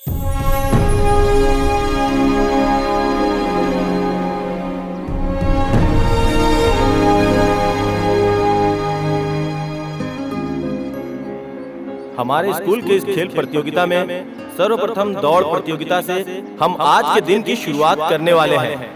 हमारे स्कूल के इस खेल प्रतियोगिता में सर्वप्रथम दौड़ प्रतियोगिता से हम आज के दिन की शुरुआत करने वाले हैं।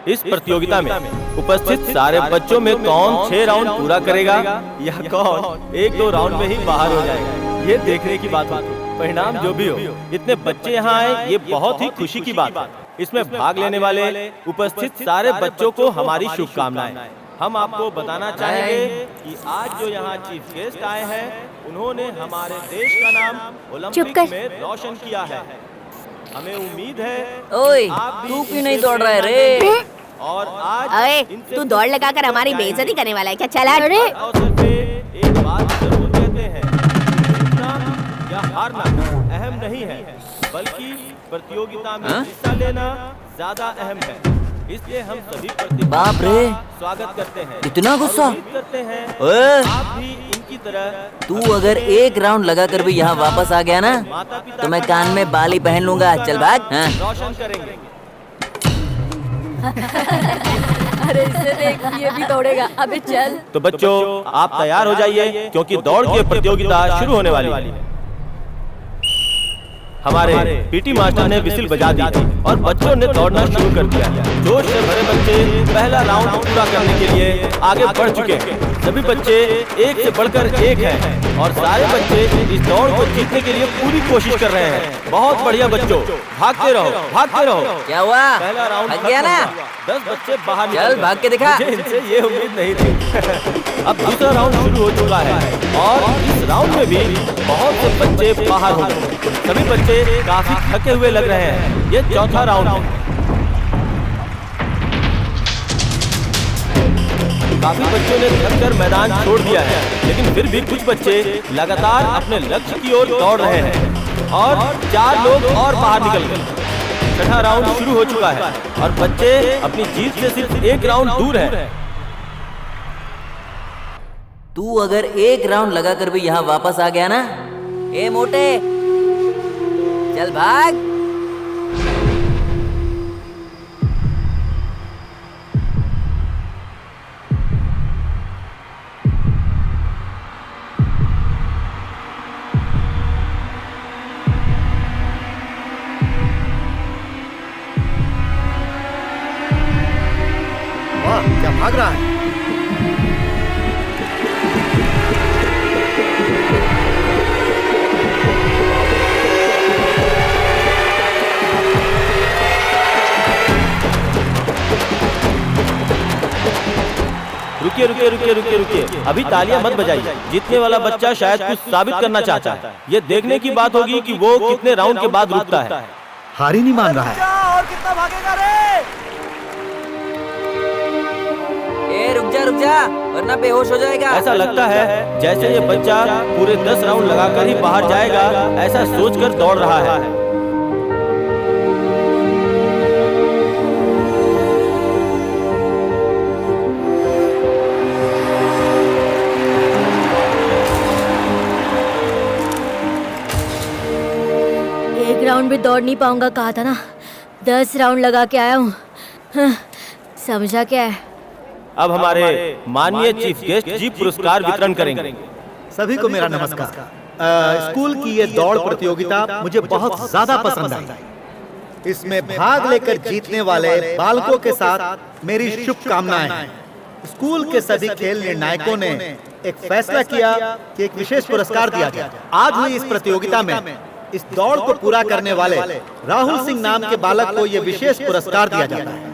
इस प्रतियोगिता में उपस्थित सारे बच्चों में कौन 6 राउंड पूरा करेगा या कौन 1-2 राउंड में ही बाहर हो जाएगा, ये देखने की बात होगी। परिणाम जो भी हो, इतने बच्चे यहाँ आए ये बहुत ही खुशी की बात है। इसमें भाग लेने वाले उपस्थित सारे बच्चों को हमारी शुभकामनाएं। हम आपको बताना चाहेंगे कि आज जो यहाँ चीफ गेस्ट आए हैं, उन्होंने हमारे देश का नाम ओलंपिक में रोशन किया है। हमें उम्मीद है ओए, तू क्यों नहीं दौड़ रहा है रे? और आज तू दौड़ लगाकर हमारी बेइज्जती करने वाला है क्या? चला रे। अवसर पे एक बात जरूर कहते हैं, जीतना या हारना अहम नहीं है, बल्कि प्रतियोगिता में हिस्सा लेना ज्यादा अहम है। इसलिए हम सभी बाप रे, स्वागत करते हैं। इतना गुस्सा करते हैं ओए, आप भी इनकी तरह। तू अगर 1 राउंड लगाकर भी यहाँ वापस आ गया ना, तो मैं कान में बाली पहन लूंगा। चल भाग। हाँ? रोशन करेंगे। अरे इसे देख, ये भी दौड़ेगा। अबे चल। तो बच्चों आप तैयार हो जाइए, क्योंकि दौड़ की प्रतियोगिता शुरू होने वाली है। हमारे पीटी मास्टर ने विसिल बजा दी और बच्चों ने दौड़ना शुरू कर दिया। जोश से भरे बच्चे पहला राउंड पूरा करने के लिए आगे बढ़ चुके हैं। सभी बच्चे एक से बढ़कर एक हैं और सारे बच्चे इस दौड़ को जीतने के लिए पूरी कोशिश कर रहे हैं। बहुत बढ़िया बच्चों, भागते रहो, भागते रहो। क्या हुआ? पहला राउंड थक गया ना? 10 बच्चे बाहर चल निकल गए। भाग के दिखा। मुझे इनसे ये उम्मीद नहीं थी। अब दूसरा राउंड शुरू हो चुका है और इस राउंड में भी बहुत से बच्चे बाहर हो गए। सभी बच्चे काफी थके हुए लग रहे हैं। ये चौथा राउंड है। काफी बच्चों ने थककर मैदान छोड़ दिया है, लेकिन फिर भी कुछ बच्चे लगातार अपने लक्ष्य की ओर दौड़ रहे हैं और 4 लोग और बाहर निकल गए। छठा राउंड शुरू हो चुका है और बच्चे अपनी जीत से सिर्फ 1 राउंड दूर हैं। तू अगर 1 राउंड लगाकर भी यहाँ वापस आ गया ना, ए मोटे, चल भाग। वाह, क्या भाग रहा है। रुकिए रुकिए रुकिए रुकिए रुकिए, अभी तालियां मत बजाइए। जीतने वाला बच्चा शायद कुछ साबित करना चाहता है। ये देखने की बात होगी कि वो कितने राउंड के बाद रुकता है। हार ही नहीं मान रहा है। और कितना भागेगा रे? ए रुक जा, वरना बेहोश हो जाएगा। ऐसा लगता है जैसे ये बच्चा पूरे 10 राउंड लगाकर ही बाहर जाएगा, ऐसा सोचकर दौड़ रहा है। राउंड भी दौड़ नहीं पाऊंगा, कहा था ना। 10 राउंड लगा के आया हूँ। समझा क्या है? अब हमारे माननीय चीफ गेस्ट जी पुरस्कार वितरण करेंगे। सभी को मेरा नमस्कार। स्कूल की ये दौड़ प्रतियोगिता मुझे बहुत ज्यादा पसंद आई। इसमें भाग लेकर जीतने वाले बालकों के साथ मेरी शुभकामनाएं हैं। स्कूल के सभी खेल निर्णायकों ने एक फैसला किया कि एक विशेष पुरस्कार दिया जाए। आज हुई इस प्रतियोगिता में इस दौड़ को पूरा करने वाले राहुल सिंह नाम के बालक को यह विशेष पुरस्कार दिया जाता है।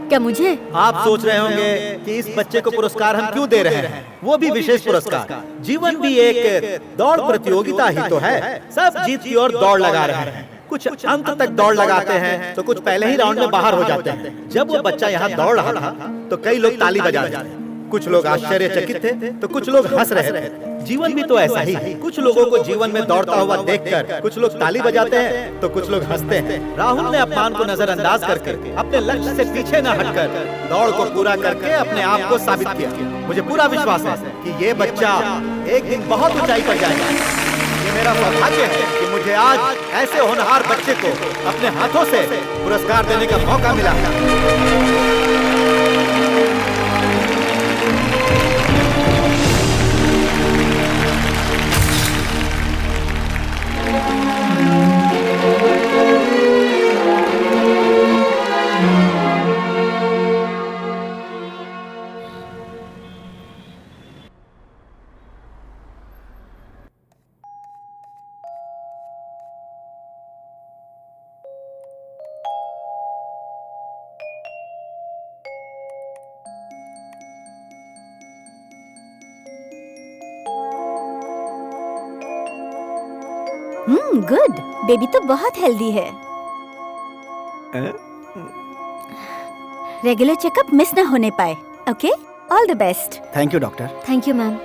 क्या मुझे? आप सोच रहे होंगे कि इस बच्चे को पुरस्कार हम क्यों दे रहे हैं? वो भी विशेष पुरस्कार। जीवन भी एक दौड़ प्रतियोगिता ही तो है। सब जीत की ओर दौड़ लगा रहे हैं। कुछ अंत तक दौड़ लगाते हैं तो कुछ पहले ही राउंड में बाहर हो जाते हैं। जब वो बच्चा यहाँ दौड़ रहा था तो कई लोग ताली बजा रहे थे। कुछ लोग आश्चर्यचकित थे तो कुछ लोग हंस रहे थे। जीवन भी तो ऐसा ही है। कुछ लोगों को जीवन में दौड़ता हुआ देखकर कुछ लोग ताली बजाते हैं तो कुछ लोग हंसते हैं। राहुल ने अपमान को नजरअंदाज करके अपने लक्ष्य से पीछे न हटकर दौड़ को पूरा करके अपने आप को साबित किया। मुझे पूरा विश्वास है कि ये बच्चा एक दिन बहुत ऊंचाई पर जाएगा। ये मेरा सौभाग्य है कि मुझे आज ऐसे होनहार बच्चे को अपने हाथों से पुरस्कार देने का मौका मिला है। गुड। बेबी तो बहुत हेल्दी है। रेगुलर चेकअप मिस ना होने पाए। Okay, all the best. Thank you doctor. Thank you ma'am.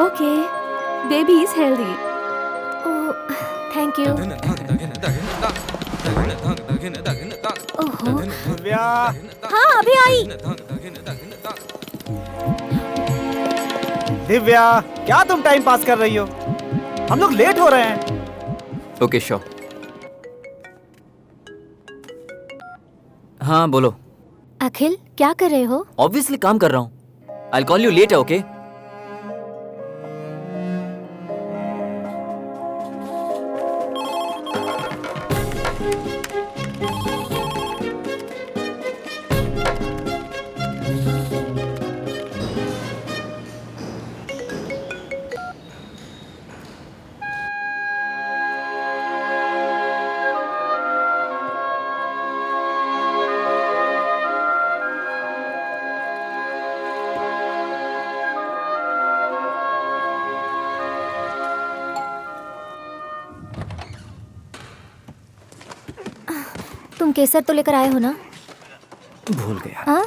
Okay, baby is healthy. Oh thank you. ओहो दिव्या, हाँ अभी आई। दिव्या, क्या तुम टाइम पास कर रही हो? हम लोग लेट हो रहे हैं। Okay sure. हाँ बोलो। अखिल क्या कर रहे हो? ऑब्वियसली काम कर रहा हूँ। आई कॉल यू लेट है ओके? तुम केसर तो लेकर आए हो ना? भूल गया। हाँ?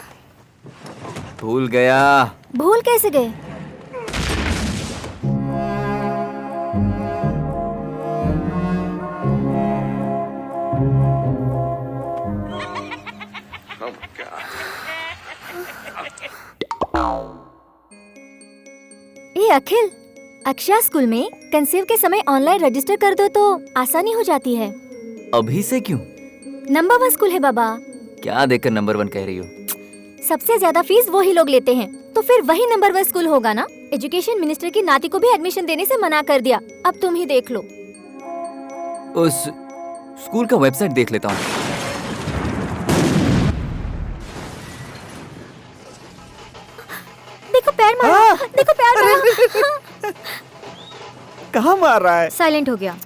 भूल गया। भूल कैसे गए? ए अखिल, अक्षया स्कूल में कंसीव के समय ऑनलाइन रजिस्टर कर दो तो आसानी हो जाती है। अभी से क्यों? नंबर 1 स्कूल है बाबा। क्या देखकर नंबर 1 कह रही हो? सबसे ज्यादा फीस वही लोग लेते हैं, तो फिर वही नंबर 1 स्कूल होगा ना। एजुकेशन मिनिस्टर की नाती को भी एडमिशन देने से मना कर दिया। अब तुम ही देख लो। उस स्कूल का वेबसाइट देख लेता हूँ। देखो पैर मारा, देखो पैर मारा। कहाँ मार रहा है? साइलेंट हो गया।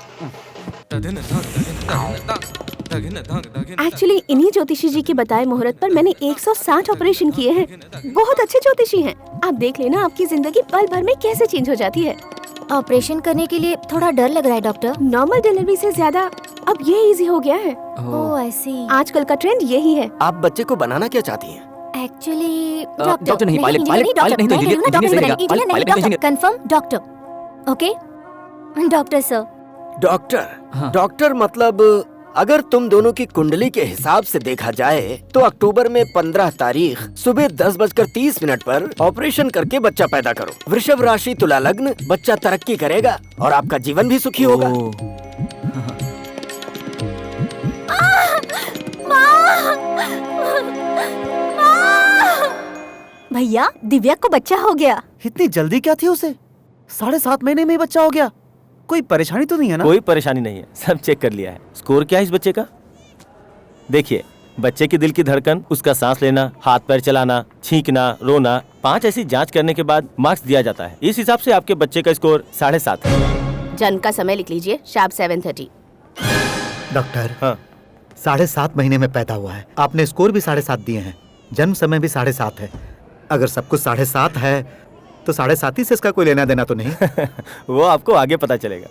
एक्चुअली इन्हीं ज्योतिषी जी के बताए मुहूर्त पर मैंने 160 ऑपरेशन किए हैं। बहुत अच्छे ज्योतिषी हैं। आप देख लेना आपकी जिंदगी पल भर में कैसे चेंज हो जाती है। ऑपरेशन करने के लिए थोड़ा डर लग रहा है डॉक्टर। नॉर्मल डिलीवरी से ज्यादा अब ये इजी हो गया है। ओह आई सी। आजकल का ट्रेंड यही है। आप बच्चे को बनाना क्या चाहती हैं? एक्चुअली डॉक्टर नहीं, पायलट नहीं तो engineer. Confirm doctor. Okay doctor sir. Doctor? हाँ। डॉक्टर मतलब अगर तुम दोनों की कुंडली के हिसाब से देखा जाए तो अक्टूबर में 15 तारीख सुबह 10:30 पर ऑपरेशन करके बच्चा पैदा करो। वृषभ राशि, तुला लग्न, बच्चा तरक्की करेगा और आपका जीवन भी सुखी होगा। भैया दिव्या को बच्चा हो गया। इतनी जल्दी क्या थी उसे? 7.5 महीने में ही बच्चा हो गया। कोई परेशानी तो नहीं है ना? कोई परेशानी नहीं है, सब चेक कर लिया है। स्कोर क्या है इस बच्चे का? देखिए, बच्चे की दिल की धड़कन, उसका सांस लेना, हाथ पैर चलाना, छींकना, रोना, 5 ऐसी जांच करने के बाद मार्क्स दिया जाता है। इस हिसाब से आपके बच्चे का स्कोर 7.5 है। जन्म का समय लिख लीजिए, शार्प 7:30। डॉक्टर, हाँ 7.5 महीने में पैदा हुआ है। आपने स्कोर भी 7.5 दिए हैं, जन्म समय भी 7.5 है। अगर सब कुछ 7.5 है तो 7.5 ही से इसका कोई लेना देना तो नहीं? वो आपको आगे पता चलेगा।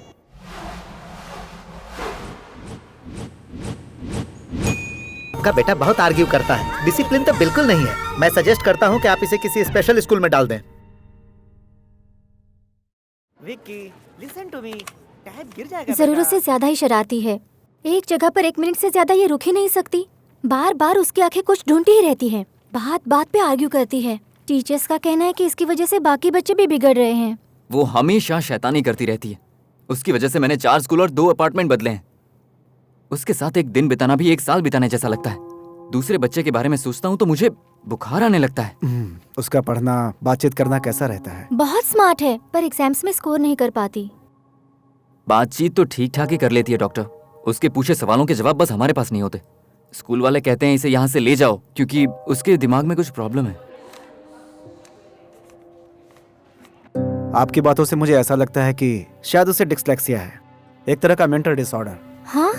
आपका बेटा बहुत आर्ग्यू करता है, डिसिप्लिन तो बिल्कुल नहीं है। मैं सजेस्ट करता हूँ कि आप इसे किसी स्पेशल स्कूल में डाल दें। Vicky, listen to me. Tab गिर जाएगा जरूरत बेटा। से ज्यादा ही शरारती है। एक जगह पर 1 मिनट से ज्यादा ये रुक ही नहीं सकती। बार बार उसकी आंखें कुछ ढूंढती ही रहती हैं। बात बात पे आर्ग्यू करती है। टीचर्स का कहना है कि इसकी वजह से बाकी बच्चे भी बिगड़ रहे हैं। वो हमेशा शैतानी करती रहती है। उसकी वजह से मैंने 4 स्कूल और 2 अपार्टमेंट बदले हैं। उसके साथ एक दिन बिताना भी 1 साल बिताने जैसा लगता है। दूसरे बच्चे के बारे में सोचता हूँ तो मुझे बुखार आने लगता है। उसका पढ़ना, बातचीत करना कैसा रहता है? बहुत स्मार्ट है, पर एग्जाम्स में स्कोर नहीं कर पाती। बातचीत तो ठीक ठाक ही कर लेती है डॉक्टर। उसके पूछे सवालों के जवाब बस हमारे पास नहीं होते। स्कूल वाले कहते हैं इसे यहाँ से ले जाओ क्योंकि उसके दिमाग में कुछ प्रॉब्लम है। आपकी बातों से मुझे ऐसा लगता है कि शायद उसे डिस्लेक्सिया है, एक तरह का मेंटल डिसऑर्डर। हाँ?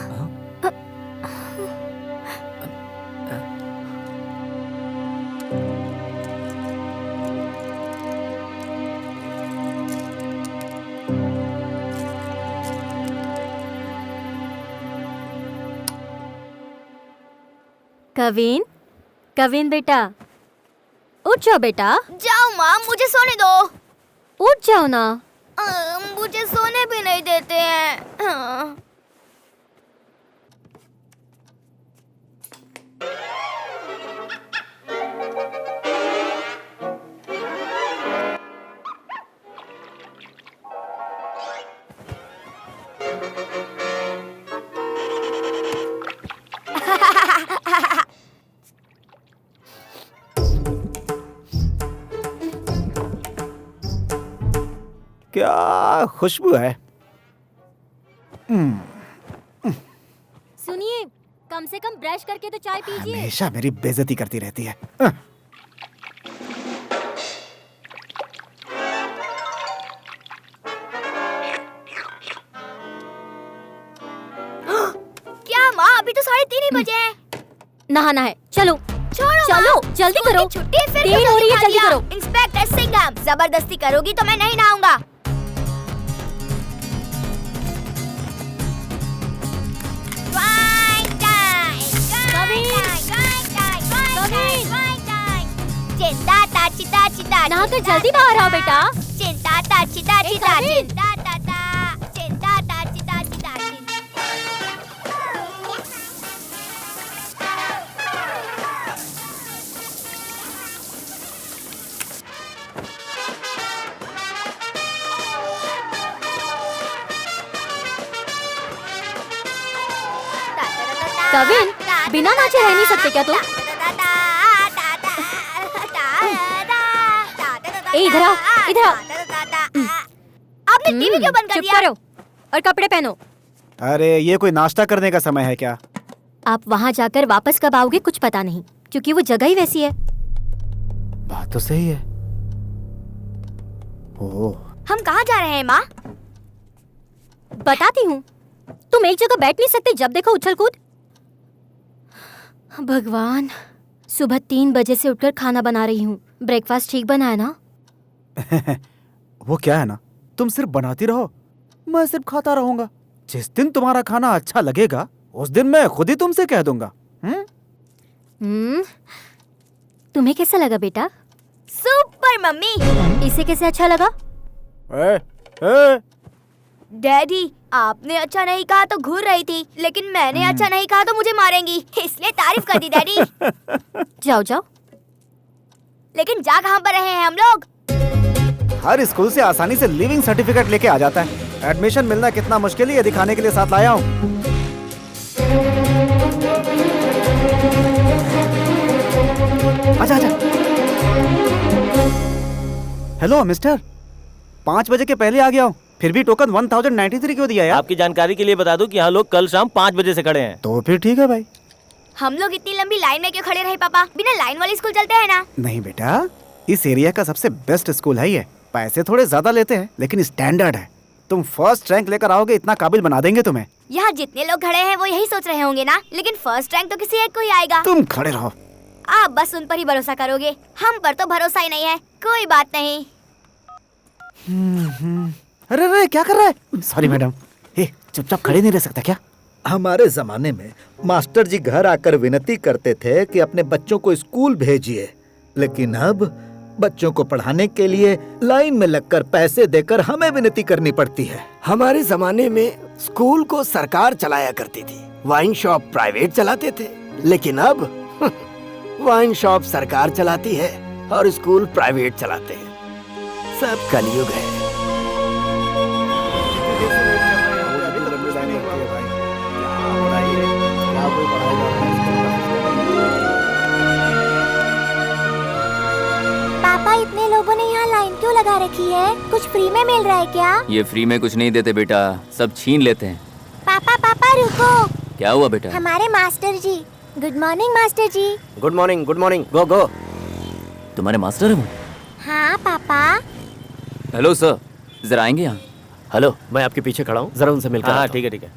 कविन, कविन बेटा, उठ जाओ बेटा। जाओ माँ, मुझे सोने दो। उठ जाओ ना। मुझे सोने भी नहीं देते हैं। हाँ। क्या खुशबू है। सुनिए, कम से कम ब्रश करके तो चाय पीजिए। हमेशा मेरी बेइज्जती करती रहती है। क्या माँ, अभी तो 3:30 ही बजे हैं। नहाना है, चलो छोड़ो चलो, माँ। जल्दी स्कूल करो। की छुट्टी फिर देर क्यों हो रही है, दिखा जल्दी दिया? करो। इंस्पेक्टर सिंघम, जबरदस्ती करोगी तो मैं नहीं नहाऊंगा। चिंता ताची ताची ताची। नहाकर जल्दी बाहर आओ बेटा। चिंता ताची ताची ताची। कविन। चिंता ताता, चिंता ताची ताची ताची। कविन, बिना नाचे रह नहीं सकते क्या तुम? ए, इधर आओ, इधर आओ। आपने टीवी क्यों बंद कर चुप दिया? करो और कपड़े पहनो। अरे ये कोई नाश्ता करने का समय है क्या? आप वहाँ जाकर वापस कब आओगे कुछ पता नहीं, क्योंकि वो जगह ही वैसी है। बात तो सही है। ओह, हम कहाँ जा रहे हैं माँ? बताती हूँ। तुम एक जगह बैठ नहीं सकते, जब देखो उछल कूद। भगवान, सुबह 3 बजे से उठकर खाना बना रही हूँ। ब्रेकफास्ट ठीक बना है ना? वो क्या है ना, तुम सिर्फ बनाती रहो, मैं सिर्फ खाता रहूंगा। जिस दिन तुम्हारा खाना अच्छा लगेगा उस दिन मैं खुद ही तुमसे कह दूंगा। तुम्हें कैसा लगा बेटा? Super mummy. इसे कैसे अच्छा लगा? डैडी, आपने अच्छा नहीं कहा तो घूर रही थी, लेकिन मैंने अच्छा नहीं कहा तो मुझे मारेंगी, इसलिए तारीफ कर दी डैडी। जाओ जाओ। लेकिन जा कहाँ पर रहे हैं हम लोग? हर स्कूल से आसानी से लिविंग सर्टिफिकेट लेके आ जाता है। एडमिशन मिलना कितना मुश्किल है ये दिखाने के लिए साथ लाया हूँ। आजा आजा। हेलो मिस्टर, 5 बजे के पहले आ गया हूँ, फिर भी टोकन 1093 क्यों दिया यार? आपकी जानकारी के लिए बता दूं कि यहाँ लोग कल शाम 5 बजे से खड़े हैं। तो फिर ठीक है भाई। हम लोग इतनी लंबी लाइन में क्यों खड़े रहे पापा? बिना लाइन वाली स्कूल चलते हैं ना? नहीं बेटा, इस एरिया का सबसे बेस्ट स्कूल है ये। पैसे थोड़े ज्यादा लेते हैं लेकिन स्टैंडर्ड है। तुम फर्स्ट रैंक लेकर आओगे, इतना काबिल बना देंगे तुम्हें। यहाँ जितने लोग खड़े हैं वो यही सोच रहे होंगे ना, लेकिन फर्स्ट रैंक तो किसी एक को ही आएगा। तुम खड़े रहो। आप बस उन पर ही भरोसा करोगे, हम पर तो भरोसा ही नहीं है। कोई बात नहीं। अरे अरे क्या कर रहा है? Sorry madam. चुपचाप खड़े नहीं रह सकता क्या? हमारे जमाने में मास्टर जी घर आकर विनती करते थे कि अपने बच्चों को स्कूल भेजिए, लेकिन अब बच्चों को पढ़ाने के लिए लाइन में लगकर पैसे देकर हमें विनती करनी पड़ती है। हमारे जमाने में स्कूल को सरकार चलाया करती थी, वाइन शॉप प्राइवेट चलाते थे, लेकिन अब वाइन शॉप सरकार चलाती है और स्कूल प्राइवेट चलाते हैं। सब कलयुग है। पापा, इतने लोगों ने यहाँ लाइन क्यों लगा रखी है? कुछ फ्री में मिल रहा है क्या? ये फ्री में कुछ नहीं देते बेटा, सब छीन लेते हैं। पापा पापा रुको। क्या हुआ बेटा? हमारे मास्टर जी। गुड मॉर्निंग मास्टर जी। गुड मॉर्निंग, गो गो। तुम्हारे मास्टर है वो? हाँ पापा। हेलो सर, जरा आएंगे यहाँ? हेलो, मैं आपके पीछे खड़ा हूँ, जरा उनसे मिलकर। हाँ ठीक है ठीक है।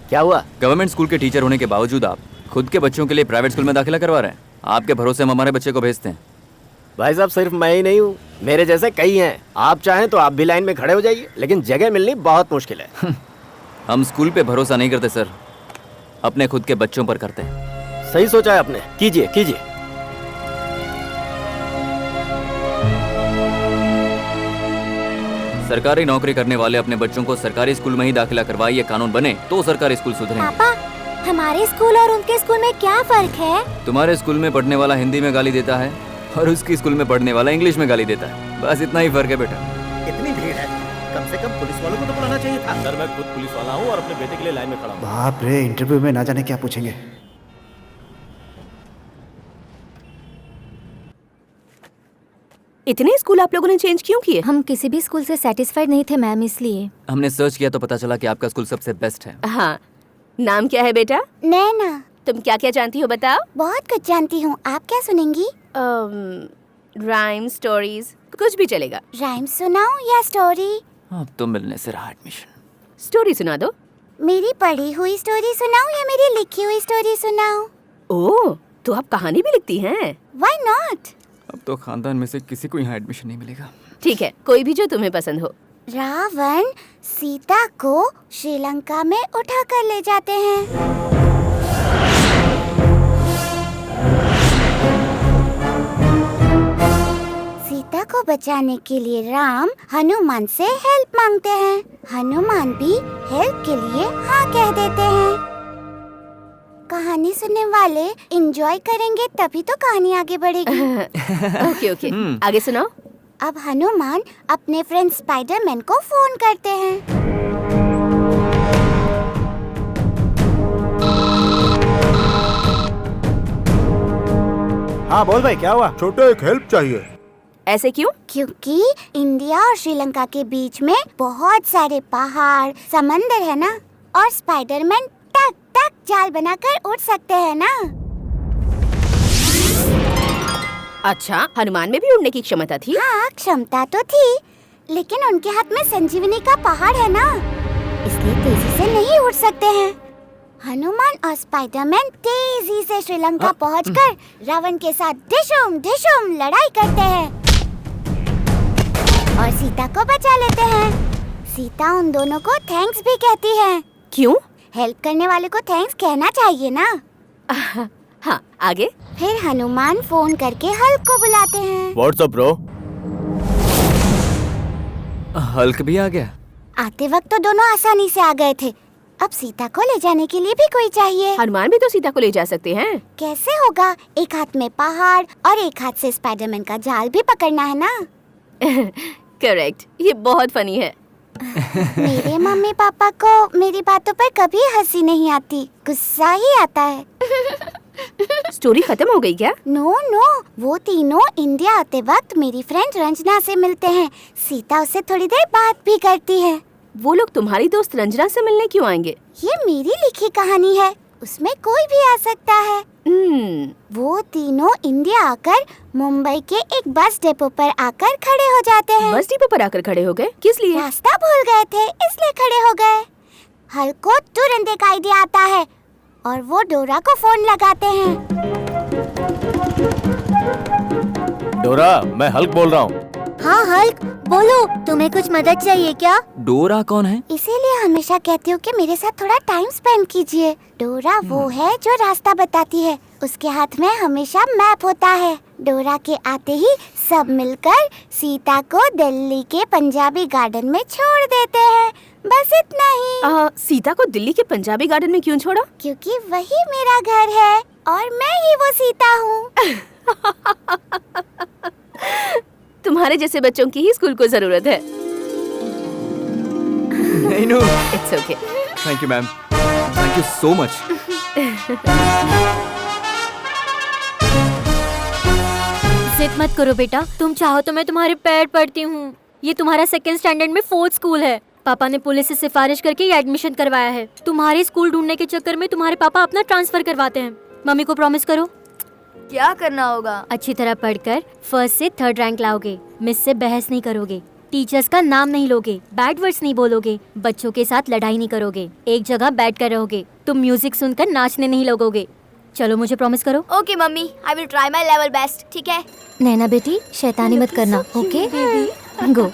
क्या हुआ? गवर्नमेंट स्कूल के टीचर होने के बावजूद आप खुद के बच्चों के लिए प्राइवेट स्कूल में दाखिला करवा रहे हैं। आपके भरोसे हम हमारे बच्चे को भेजते हैं। भाई साहब, सिर्फ मैं ही नहीं हूँ, मेरे जैसे कई हैं। आप चाहें तो आप भी लाइन में खड़े हो जाइए, लेकिन जगह मिलनी बहुत मुश्किल है। हम स्कूल पे भरोसा नहीं करते सर, अपने खुद के बच्चों पर करते हैं। सही सोचा है आपने, कीजिए कीजिए। सरकारी नौकरी करने वाले अपने बच्चों को सरकारी स्कूल में ही दाखिला करवाए, ये कानून बने तो सरकारी स्कूल सुधरेंगे। पापा, हमारे स्कूल और उनके स्कूल में क्या फर्क है? तुम्हारे स्कूल में पढ़ने वाला हिंदी में गाली देता है और उसकी स्कूल में पढ़ने वाला इंग्लिश में गाली देता है, बस इतना ही फर्क है बेटा। इतनी भीड़ है, कम से कम पुलिस वालों को तो बुलाना चाहिए था। सर मैं खुद पुलिस वाला हूँ और अपने बेटे के लिए लाइन में खड़ा हूँ। बाप रे, इंटरव्यू में ना जाने क्या पूछेंगे। इतने स्कूल आप लोगों ने चेंज क्यों किए? हम किसी भी स्कूल से सेटिस्फाइड नहीं थे मैम, इसलिए। हमने सर्च किया तो पता चला कि आपका स्कूल सबसे बेस्ट है। हाँ, नाम क्या है बेटा? नैना। तुम क्या क्या जानती हो बताओ? बहुत कुछ जानती हूँ, आप क्या सुनेंगी? राइम, स्टोरीज, कुछ भी चलेगा। राइम सुनाऊं या स्टोरी? अब तो मिलने से रहा एडमिशन। स्टोरी सुना दो। मेरी पढ़ी हुई स्टोरी सुनाऊं या मेरी लिखी हुई स्टोरी सुनाऊं? ओह, तो आप कहानी भी लिखती हैं? Why not? अब तो खानदान में से किसी को यहाँ एडमिशन नहीं मिलेगा। ठीक है, कोई भी जो तुम्हें पसंद हो। रावण सीता को श्रीलंका में उठा कर ले जाते हैं। सीता को बचाने के लिए राम हनुमान से हेल्प मांगते हैं। हनुमान भी हेल्प के लिए हाँ कह देते हैं। कहानी सुनने वाले एंजॉय करेंगे तभी तो कहानी आगे बढ़ेगी। ओके ओके, आगे सुनाओ। अब हनुमान अपने फ्रेंड स्पाइडरमैन को फोन करते हैं। हाँ बोल भाई, क्या हुआ? छोटे, एक हेल्प चाहिए। ऐसे क्यों? क्योंकि इंडिया और श्रीलंका के बीच में बहुत सारे पहाड़, समंदर है ना, और स्पाइडरमैन टक टक जाल बनाकर उड़ सकते हैं ना। अच्छा, हनुमान में भी उड़ने की क्षमता थी? हाँ, क्षमता तो थी, लेकिन उनके हाथ में संजीवनी का पहाड़ है ना, इसलिए तेजी से नहीं उड़ सकते हैं। हनुमान और स्पाइडरमैन तेजी से श्रीलंका पहुंचकर रावण के साथ ढिशुम ढिशुम लड़ाई करते हैं और सीता को बचा लेते हैं। सीता उन दोनों को थैंक्स भी कहती है। क्यों? हेल्प करने वाले को थैंक्स कहना चाहिए ना। हाँ, आगे? फिर हनुमान फोन करके हल्क को बुलाते हैं। What's up bro? हल्क भी आ गया? आते वक्त तो दोनों आसानी से आ गए थे, अब सीता को ले जाने के लिए भी कोई चाहिए। हनुमान भी तो सीता को ले जा सकते हैं। कैसे होगा? एक हाथ में पहाड़ और एक हाथ से स्पाइडरमैन का जाल भी पकड़ना है ना। करेक्ट, ये बहुत फनी है। मेरे मम्मी पापा को मेरी बातों पर कभी हंसी नहीं आती, गुस्सा ही आता है। स्टोरी खत्म हो गई क्या? नो नो, वो तीनों इंडिया आते वक्त मेरी फ्रेंड रंजना से मिलते हैं। सीता उससे थोड़ी देर बात भी करती है। वो लोग तुम्हारी दोस्त रंजना से मिलने क्यों आएंगे? ये मेरी लिखी कहानी है, उसमें कोई भी आ सकता है। वो तीनों इंडिया आकर मुंबई के एक बस डिपो पर आकर खड़े हो जाते हैं। बस डिपो पर आकर खड़े हो गए? किस लिए? रास्ता भूल गए थे इसलिए खड़े हो गए। हल्क को तुरंत एक आइडिया आता है और वो डोरा को फोन लगाते हैं। डोरा, मैं हल्क बोल रहा हूँ। हाँ हल्क, बोलो, तुम्हें कुछ मदद चाहिए क्या? डोरा कौन है? इसीलिए हमेशा कहती हूँ कि मेरे साथ थोड़ा टाइम स्पेंड कीजिए। डोरा वो है जो रास्ता बताती है। उसके हाथ में हमेशा मैप होता है। डोरा के आते ही सब मिलकर सीता को दिल्ली के पंजाबी गार्डन में छोड़ देते हैं। बस इतना ही। सीता को दिल्ली के पंजाबी गार्डन में क्यों छोड़ा? क्योंकि वही मेरा घर है और मैं ही वो सीता हूँ। तुम्हारे जैसे बच्चों की ही स्कूल को जरूरत है। नहीं no. It's okay. Thank you ma'am, thank you so much. जिद मत करो बेटा, तुम चाहो तो मैं तुम्हारे पैर पड़ती हूँ। ये तुम्हारा 2nd स्टैंडर्ड में 4th स्कूल है। पापा ने पुलिस से सिफारिश करके ये एडमिशन करवाया है। तुम्हारे स्कूल ढूंढने के चक्कर में तुम्हारे पापा अपना ट्रांसफर करवाते हैं। मम्मी को प्रॉमिस करो। क्या करना होगा? अच्छी तरह पढ़कर 1st से 3rd रैंक लाओगे। मिस से बहस नहीं करोगे, टीचर्स का नाम नहीं लोगे, बैड वर्ड्स नहीं बोलोगे, बच्चों के साथ लड़ाई नहीं करोगे, एक जगह बैठ कर रहोगे। तुम म्यूजिक सुनकर नाचने नहीं लगोगे। चलो मुझे प्रॉमिस करो। Okay mummy, I will try my level best. ठीक है? नैना बेटी, शैतानी मत करना, ओके? गो।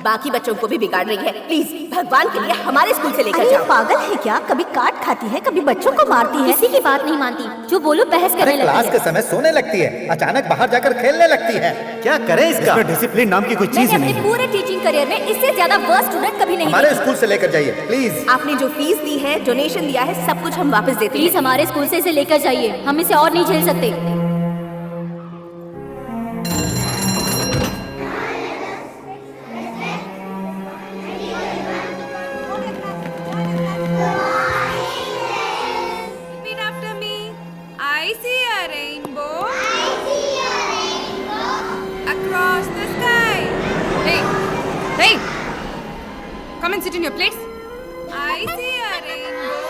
बाकी बच्चों को भी बिगाड़ रही है। प्लीज भगवान के लिए हमारे स्कूल से लेकर जाओ। पागल है क्या? कभी काट खाती है, कभी बच्चों को मारती है। किसी की बात नहीं मानती, जो बोलो बहस करने लगती क्लास है। के समय सोने लगती है, अचानक बाहर जाकर खेलने लगती है। क्या करें इसका? डिसिप्लिन नाम की कोई चीज मैंने ही अपने नहीं है। पूरे टीचिंग करियर में इससे ज्यादा वर्स्ट स्टूडेंट कभी नहीं हमारे देखा। स्कूल से लेकर जाइए प्लीज। आपने जो फीस दी है, डोनेशन दिया है, सब कुछ हम वापस देते हैं। प्लीज हमारे स्कूल से इसे लेकर जाइए, हम इसे और नहीं झेल सकते। Repeat after me. I see a rainbow. Across the sky. Hey, come and sit in your place. I see a rainbow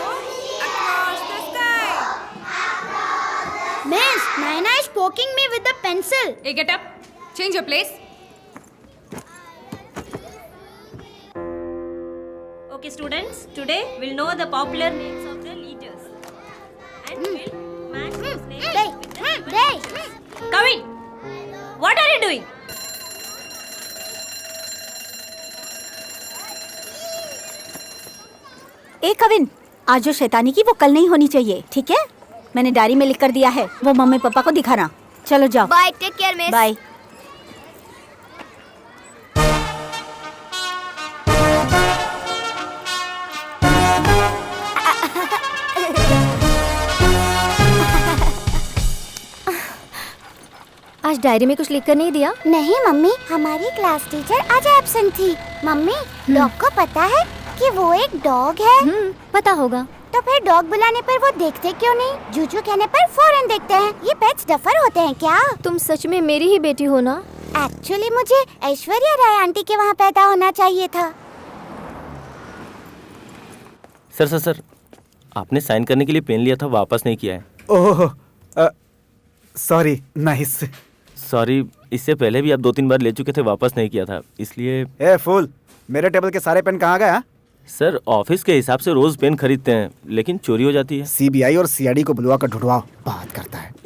across the sky. Miss, Naina is poking me with the pencil. Hey, get up. Change your place. Okay, students, today we'll know the popular names of the leaders. And we'll match those names with the given pictures. Kavin, what are you doing? ए कविन, आज जो शैतानी की वो कल नहीं होनी चाहिए, ठीक है? मैंने डायरी में लिख कर दिया है, वो मम्मी पापा को दिखाना। चलो जाओ। Bye, take care miss. Bye. आज डायरी में कुछ लिखकर नहीं दिया? नहीं मम्मी, हमारी क्लास टीचर आज एब्सेंट थी। मम्मी, डॉग को पता है कि वो एक डॉग है? पता होगा। तो फिर डॉग बुलाने पर वो देखते क्यों नहीं? जूजू कहने पर फौरन देखते हैं। ये पेट्स डफर होते हैं क्या? तुम सच में मेरी ही बेटी हो ना? एक्चुअली मुझे ऐश्वर्या राय आंटी के वहाँ पैदा होना चाहिए था। सर, आपने साइन करने के लिए पेन लिया था, वापस नहीं किया है। ओह, सॉरी। नाइस। सॉरी, इससे पहले भी आप 2-3 बार ले चुके थे, वापस नहीं किया था, इसलिए। ए फूल, मेरे टेबल के सारे पेन कहाँ गए? हाँ? सर, ऑफिस के हिसाब से रोज पेन खरीदते हैं, लेकिन चोरी हो जाती है। सीबीआई और सीआईडी को बुलवा कर ढूंढवाओ, बात करता है।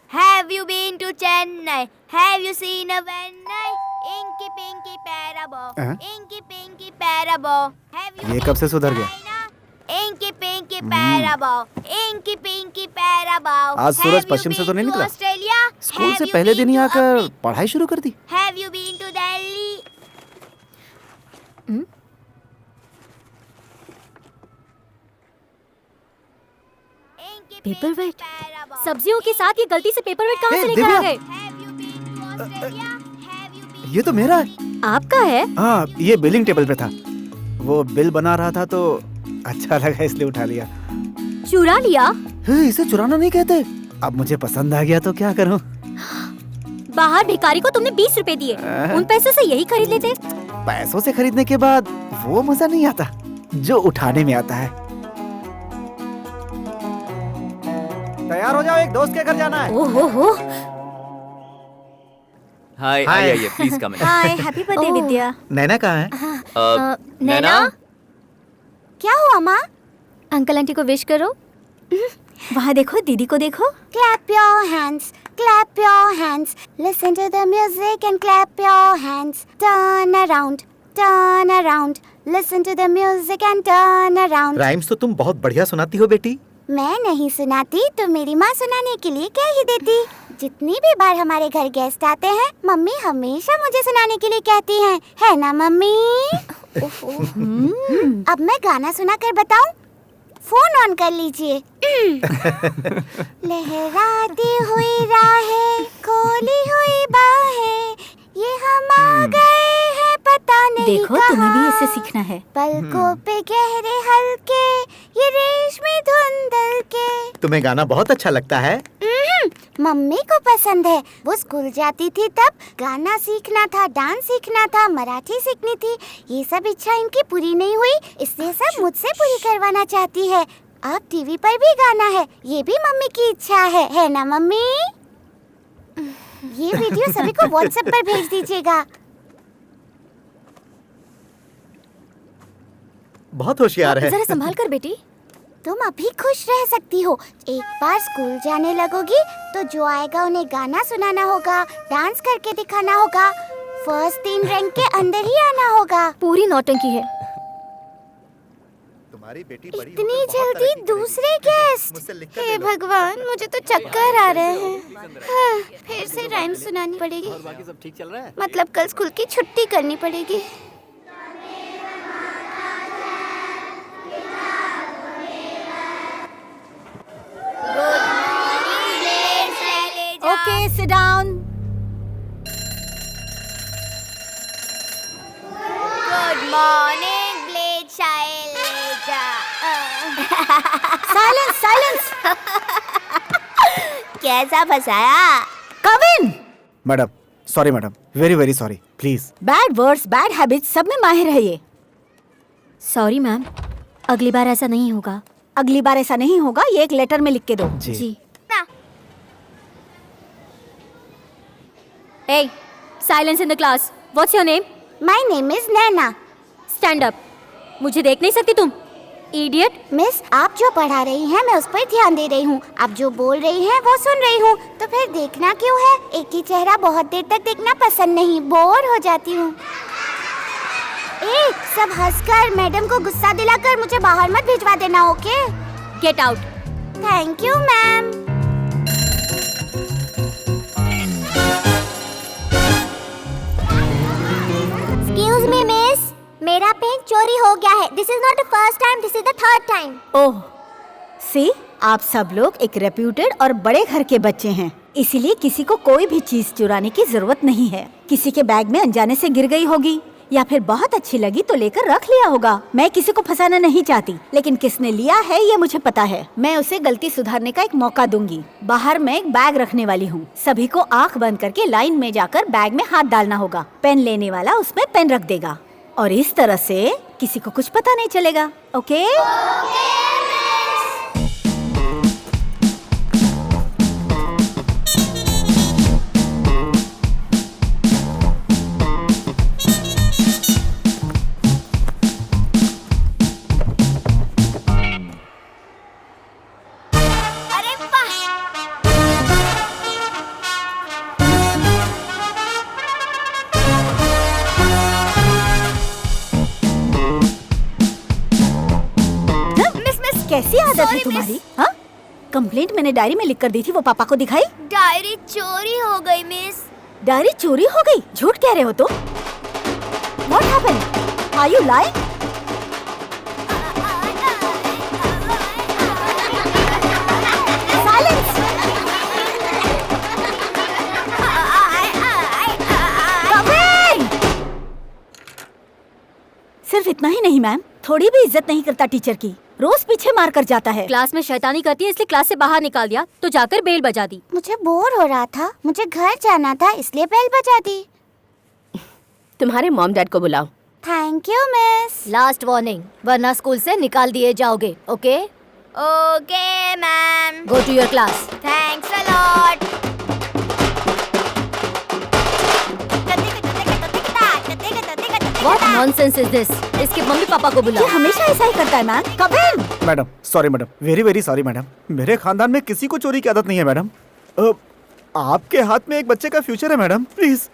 Have you been to Chennai? Have you seen a Chennai? Inky Pinky Parabo. Inky Pinky Parabo. Have you ये कब से सुधर गया? Inky Pinky Parabo. Inky Pinky Parabo. आज सूरज पश्चिम से तो नहीं निकला? स्कूल से पहले दिन ही आकर पढ़ाई शुरू कर दी। Have you been to Delhi? Paper weight? सब्जियों के साथ ये गलती से पेपर वेट कहाँ से लेकर आ गए? ये तो मेरा है। आपका है? हाँ, ये बिलिंग टेबल पे था। वो बिल बना रहा था तो अच्छा लगा, इसलिए उठा लिया। चुरा लिया? इसे चुराना नहीं कहते। अब मुझे पसंद आ गया तो क्या करूं? बाहर भिखारी को तुमने 20 रुपए दिए, उन पैसों से यही खरीद लेते। पैसों से खरीदने के बाद वो मजा नहीं आता जो उठाने में आता है। तैयार हो जाओ, एक दोस्त के घर जाना है। ओहो। हाय आइए please come in. Hi, happy birthday Vidya. Naina कहाँ है? नैना क्या हुआ माँ? अंकल आंटी को विश करो। वहाँ देखो, दीदी को देखो। Clap your hands, clap your hands. Listen to the music and clap your hands. Turn around, turn around. Listen to the music and turn around. Rhymes तो तुम बहुत बढ़िया सुनाती हो बेटी। मैं नहीं सुनाती तो मेरी माँ सुनाने के लिए कह ही देती। जितनी भी बार हमारे घर गेस्ट आते हैं, मम्मी हमेशा मुझे सुनाने के लिए कहती हैं, है ना मम्मी? अब मैं गाना सुना कर बताऊं? फोन ऑन कर लीजिए। लहराती हुई राहें, खोली हुई बाहें, ये हम आ गए हैं पता नहीं देखो, तुम्हें भी इससे सीखना है। पलकों पे गहरे हल्के, ये रेशमी धुंधल के। तुम्हें गाना बहुत अच्छा लगता है। मम्मी को पसंद है। वो स्कूल जाती थी तब गाना सीखना था, डांस सीखना था, मराठी सीखनी थी। ये सब इच्छा इनकी पूरी नहीं हुई, इसलिए सब मुझसे पूरी करवाना चाहती है। अब टीवी पर भी गाना है, ये भी मम्मी की इच्छा है ना मम्मी? ये वीडियो सभी को व्हाट्सएप पर भेज दीजिएगा। बहुत होशियार है। जरा संभाल कर बेटी। तुम अभी खुश रह सकती हो। एक बार स्कूल जाने लगोगी तो जो आएगा उन्हें गाना सुनाना होगा, डांस करके दिखाना होगा, फर्स्ट 3 रैंक के अंदर ही आना होगा। पूरी नौटंकी है। तुम्हारी बेटी इतनी जल्दी दूसरे गेस्ट? हे भगवान, मुझे तो चक्कर आ रहे हैं। हाँ, फिर से राइम सुनानी पड़ेगी। बाकी सब ठीक चल रहा है? मतलब कल स्कूल की छुट्टी करनी पड़ेगी। Okay, sit down. Good morning, Blade Shaileja. Silence, silence. कैसा फंसाया? Come in. Madam, sorry madam, very very sorry, please. Bad words, bad habits सब में माहिर है ये। सॉरी मैम, अगली बार ऐसा नहीं होगा। अगली बार ऐसा नहीं होगा, ये एक लेटर में लिख के दो। जी। Hey, silence in the class. What's your name? My name is Naina. Stand up. मुझे देख नहीं सकती तुम? Idiot. मिस, आप जो पढ़ा रही हैं मैं उस पर ध्यान दे रही हूँ। आप जो बोल रही हैं वो सुन रही हूँ। तो फिर देखना क्यों है? एक ही चेहरा बहुत देर तक देखना पसंद नहीं, बोर हो जाती हूँ। सब हंसकर मैडम को गुस्सा दिलाकर मुझे बाहर मत भिजवा देना, okay? Get out. Thank you ma'am. Excuse me, miss. मेरा पेन चोरी हो गया है। This is not the first time, this is the third time. ओह, सी, आप सब लोग एक रेप्यूटेड और बड़े घर के बच्चे हैं, इसीलिए किसी को कोई भी चीज चुराने की जरूरत नहीं है। किसी के बैग में अनजाने से गिर गई होगी या फिर बहुत अच्छी लगी तो लेकर रख लिया होगा। मैं किसी को फंसाना नहीं चाहती, लेकिन किसने लिया है ये मुझे पता है। मैं उसे गलती सुधारने का एक मौका दूंगी। बाहर मैं एक बैग रखने वाली हूँ। सभी को आंख बंद करके लाइन में जाकर बैग में हाथ डालना होगा। पेन लेने वाला उसमें पेन रख देगा और इस तरह से किसी को कुछ पता नहीं चलेगा, ओके? कैसी आदत है तुम्हारी? हाँ, कंप्लेंट मैंने डायरी में लिख कर दी थी, वो पापा को दिखाई? डायरी चोरी हो गई मिस। डायरी चोरी हो गई? झूठ कह रहे हो तो? What happened? Are you lying? Silence! Come in! सिर्फ इतना ही नहीं मैम, थोड़ी भी इज्जत नहीं करता टीचर की। रोज पीछे मार कर जाता है। क्लास में शैतानी करती है इसलिए क्लास से बाहर निकाल दिया, तो जाकर बेल बजा दी। मुझे बोर हो रहा था, मुझे घर जाना था, इसलिए बेल बजा दी। तुम्हारे मॉम डैड को बुलाओ। Thank you miss. Last warning, वरना स्कूल से निकाल दिए जाओगे, okay? Okay ma'am. Go to your class. Thanks a lot. What nonsense is this? इसके मम्मी पापा को बुलाओ। ये हमेशा ऐसा ही करता है ma'am. Come in. Madam sorry madam, very very sorry madam. मेरे खानदान में किसी को चोरी की आदत नहीं है मैडम। आपके हाथ में एक बच्चे का फ्यूचर है madam, please.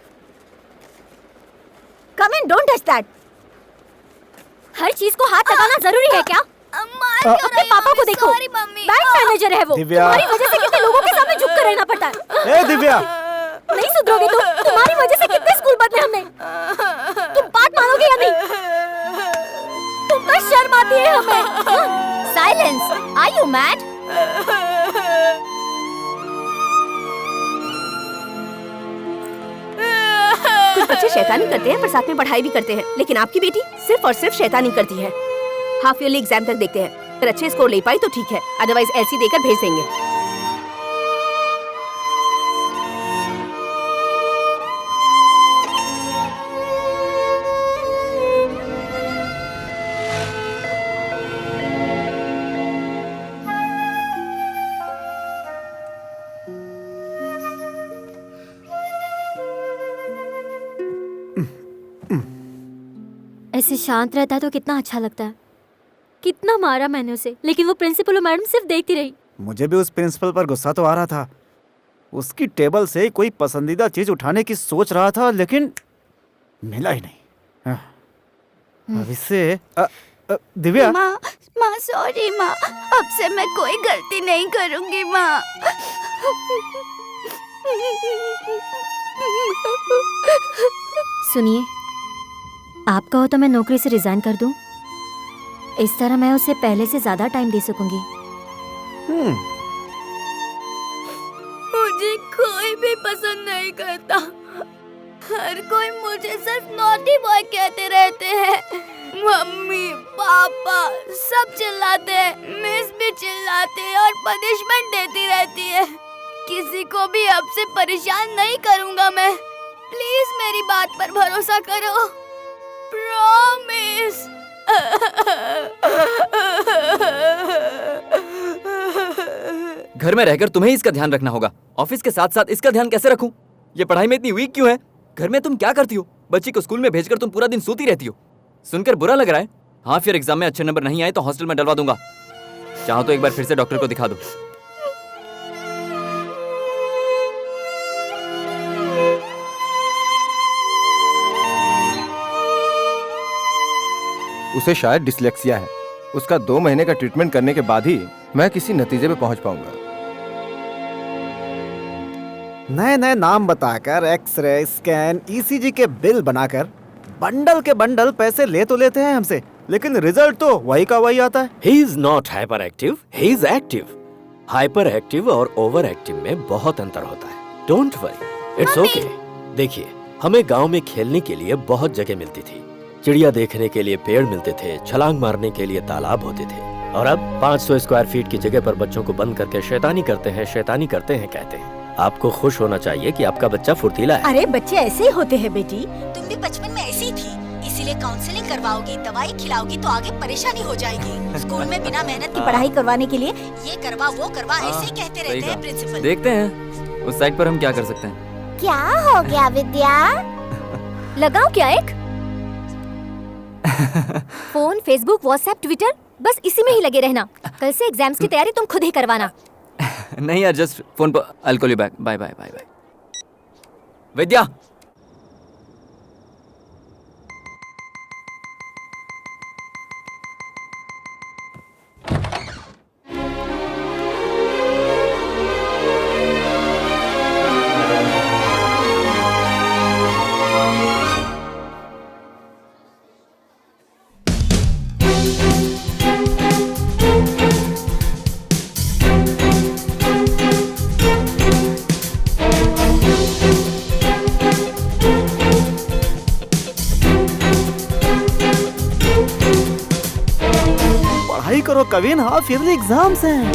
Come in, don't touch that. हर चीज को हाथ लगाना जरूरी है क्या? अपने पापा को देखो, बैंक मैनेजर है वो। दिव्या। तुम्हारी वजह से कितने लोगों के सामने झुक कर रहना पड़ता है। ए दिव्या, नहीं सुधरोगे तुम। तुम्हारी वजह से कितने स्कूल बदले हमने। तुम बात मानोगे या नहीं? तुम पर शर्म आती है हमें। साइलेंस। Are you mad? कुछ बच्चे शैतानी करते हैं पर साथ में पढ़ाई भी करते हैं, लेकिन आपकी बेटी सिर्फ और सिर्फ शैतानी करती है। हाफ ईयरली एग्जाम तक देखते हैं, अगर अच्छे स्कोर ले पाई तो ठीक है, अदरवाइज ऐसी देकर भेज देंगे। ऐसे शांत रहता है तो कितना अच्छा लगता है। कितना मारा मैंने उसे, लेकिन वो प्रिंसिपल और मैडम सिर्फ देखती रही। मुझे भी उस प्रिंसिपल पर गुस्सा तो आ रहा था। उसकी टेबल से कोई पसंदीदा चीज उठाने की सोच रहा था, लेकिन मिला ही नहीं। अब इससे दिव्या। माँ सॉरी माँ, अब से मैं कोई गलती नहीं करूँगी माँ। सुनिए, आप कहो तो मैं नौकरी से रिजाइन कर दूं। इस तरह मैं उसे पहले से ज्यादा टाइम दे सकूंगी। मुझे कोई भी पसंद नहीं करता। हर कोई मुझे सिर्फ नॉटी बॉय कहते रहते हैं। मम्मी पापा सब चिल्लाते हैं, मिस भी चिल्लाते हैं और पनिशमेंट देती रहती है। किसी को भी अब से परेशान नहीं करूंगा मैं। प्लीज मेरी बात पर भरोसा करो, प्रॉमिस। घर में रहकर तुम्हें इसका ध्यान रखना होगा, ऑफिस के साथ साथ इसका ध्यान कैसे रखूं? ये पढ़ाई में इतनी वीक क्यों है? घर में तुम क्या करती हो? बच्ची को स्कूल में भेजकर तुम पूरा दिन सोती रहती हो। सुनकर बुरा लग रहा है। हाँ, फिर एग्जाम में अच्छे नंबर नहीं आए तो हॉस्टल में डलवा दूंगा। चाहो तो एक बार फिर से डॉक्टर को दिखा दो। उसे शायद डिसलेक्सिया है। उसका 2 महीने का ट्रीटमेंट करने के बाद ही मैं किसी नतीजे पे पहुंच पाऊंगा। नए नए नाम बताकर एक्सरे, स्कैन, ईसीजी के बिल बनाकर बंडल के बंडल पैसे ले तो लेते हैं हमसे, लेकिन रिजल्ट तो वही का वही आता है। He is not hyper active, he is active. Hyper active और ओवर एक्टिव में बहुत अंतर होता है। Don't worry, it's okay. देखिए, हमें गांव में खेलने के लिए बहुत जगह मिलती थी। चिड़िया देखने के लिए पेड़ मिलते थे, छलांग मारने के लिए तालाब होते थे। और अब 500 स्क्वायर फीट की जगह पर बच्चों को बंद करके शैतानी करते हैं कहते हैं। आपको खुश होना चाहिए कि आपका बच्चा फुर्तीला है। अरे बच्चे ऐसे ही होते हैं बेटी। तुम भी बचपन में ऐसी थी, इसीलिए काउंसलिंग करवाओगी, दवाई खिलाओगी तो आगे परेशानी हो जाएगी। स्कूल में बिना मेहनत की पढ़ाई करवाने के लिए ये करवा वो करवा ऐसे ही कहते रहते हैं प्रिंसिपल। देखते हैं उस साइट पर हम क्या कर सकते हैं। क्या हो गया विद्या? लगाओ क्या एक फोन, फेसबुक, व्हाट्सएप, ट्विटर, बस इसी में ही लगे रहना। कल से एग्जाम्स की तैयारी तुम खुद ही करवाना। नहीं यार, जस्ट फोन पर। I'll call you back. Bye bye bye bye. Vidya, पढ़ाई करो कविन, हाफ ईयरली एग्जाम्स हैं।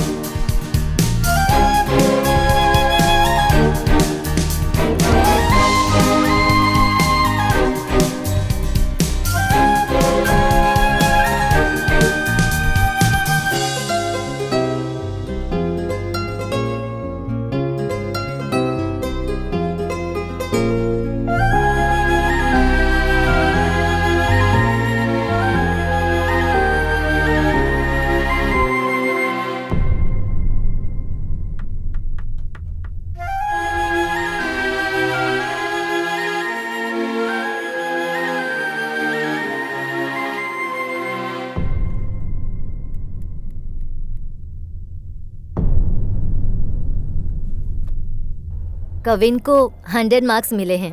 कविन को 100 मार्क्स मिले हैं।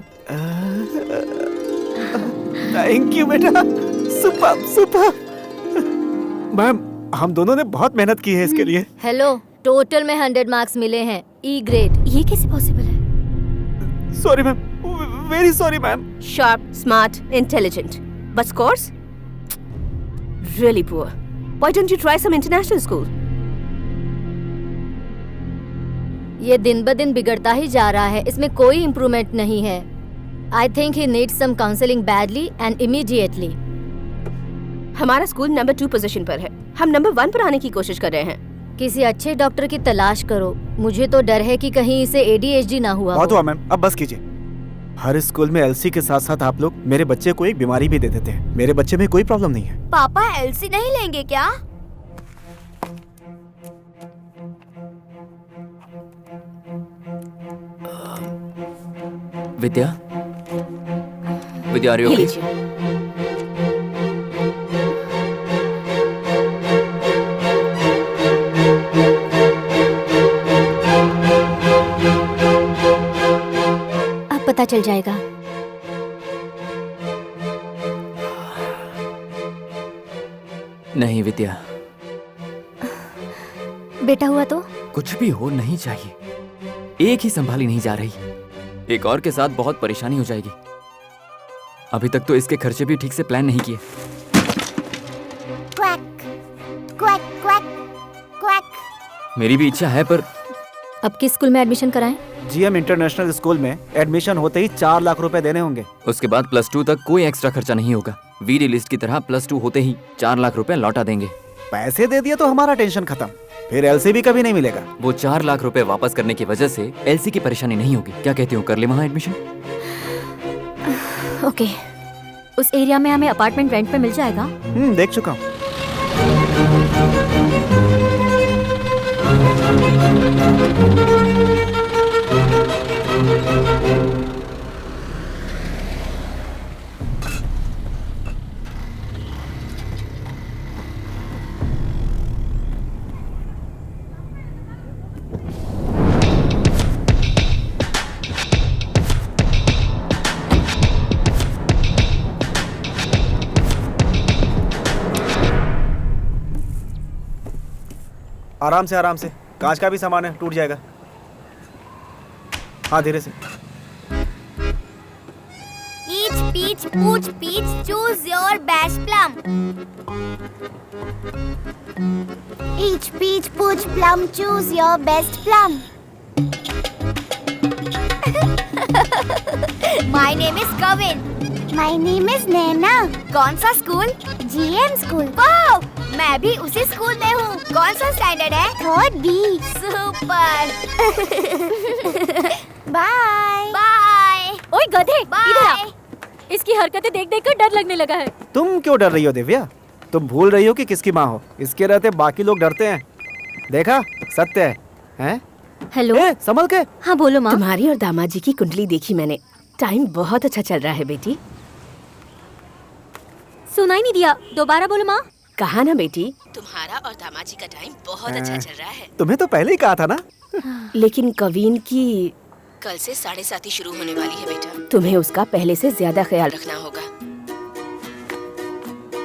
थैंक यू बेटा, सुपर सुपर। मैम, हम दोनों ने बहुत मेहनत की है इसके लिए। हेलो, टोटल में 100 मार्क्स मिले हैं, ई ग्रेड। ये कैसे पॉसिबल है? Sorry ma'am, very sorry ma'am. Sharp, smart, intelligent. But scores? Really poor. Why don't you try some international school? ये दिन ब दिन बिगड़ता ही जा रहा है, इसमें कोई इम्प्रूवमेंट नहीं है। I think he needs some counseling badly and immediately. हमारा स्कूल नंबर 2 पोजीशन पर है, हम नंबर 1 पर आने की कोशिश कर रहे हैं। किसी अच्छे डॉक्टर की तलाश करो। मुझे तो डर है कि कहीं इसे ADHD ना हुआ बहुत हो। हुआ मैम, अब बस कीजिए। हर स्कूल में एलसी के साथ साथ आप लोग मेरे बच्चे को एक बीमारी भी दे देते हैं। मेरे बच्चे में कोई प्रॉब्लम नहीं है। पापा एलसी नहीं लेंगे क्या? विद्या, विद्या, are you ये okay? लीजिए। अब पता चल जाएगा। नहीं विद्या, बेटा हुआ तो? कुछ भी हो नहीं चाहिए। एक ही संभाली नहीं जा रही, एक और के साथ बहुत परेशानी हो जाएगी। अभी तक तो इसके खर्चे भी ठीक से प्लान नहीं किए। Quack quack quack quack. मेरी भी इच्छा है, पर अब किस स्कूल में एडमिशन कराएं? जीएम इंटरनेशनल स्कूल में एडमिशन होते ही 4 लाख रुपए देने होंगे। उसके बाद +2 तक कोई एक्स्ट्रा खर्चा नहीं होगा। वीडी लिस्ट की तरह +2 होते ही 4 लाख रुपए लौटा देंगे। पैसे दे दिए तो हमारा टेंशन खत्म, फिर एलसी भी कभी नहीं मिलेगा। वो 4 लाख रुपए वापस करने की वजह से एलसी की परेशानी नहीं होगी। क्या कहती हूँ, कर ले वहाँ एडमिशन? ओके, उस एरिया में हमें अपार्टमेंट रेंट पे मिल जाएगा? देख चुका हूँ। आराम से, कांच का भी सामान है, टूट जाएगा। हाँ, धीरे से। Each peach pooch peach choose your best plum. Each peach pooch plum choose your best plum. My name is Kavin. My name is Naina. कौन सा स्कूल? GM school. वाह, मैं भी उसी स्कूल में हूँ। कौन सा स्टैंडर्ड है? 3rd B। Super. Bye bye. ओए गधे, इधर आ। इसकी हरकतें देख देख कर डर लगने लगा है। तुम क्यों डर रही हो दिव्या? तुम भूल रही हो कि किसकी माँ हो। इसके रहते बाकी लोग डरते हैं। देखा, सत्य है, हैं? हेलो, संभल के। हाँ बोलो माँ। तुम्हारी और दामाद जी की कुंडली देखी मैंने। टाइम बहुत अच्छा चल रहा है बेटी। सुनाई नहीं दिया, दोबारा बोलो माँ। कहा ना बेटी, तुम्हारा और दामाद जी का टाइम बहुत अच्छा चल रहा है। तुम्हें तो पहले ही कहा था ना। लेकिन कवीन की कल से 7:30 शुरू होने वाली है बेटा। तुम्हें उसका पहले से ज्यादा ख्याल रखना होगा।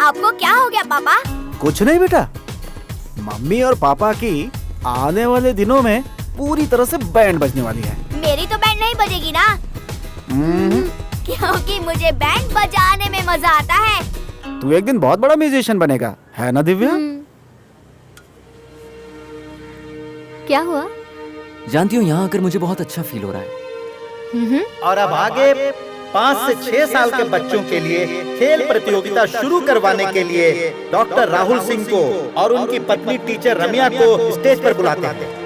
आपको क्या हो गया पापा? कुछ नहीं बेटा, मम्मी और पापा की आने वाले दिनों में पूरी तरह से बैंड बजने वाली है। मेरी तो बैंड नहीं बजेगी ना, क्योंकि मुझे बैंड बजाने में मजा आता है। तू एक दिन बहुत बड़ा म्यूजिशियन बनेगा, है ना दिव्या? क्या हुआ? जानती हो, यहाँ आकर मुझे बहुत अच्छा फील हो रहा है। और अब आगे 5 से 6 साल के बच्चों के लिए खेल प्रतियोगिता शुरू करवाने के लिए डॉक्टर राहुल सिंह को और उनकी पत्नी टीचर रम्या को स्टेज पर बुलाते हैं।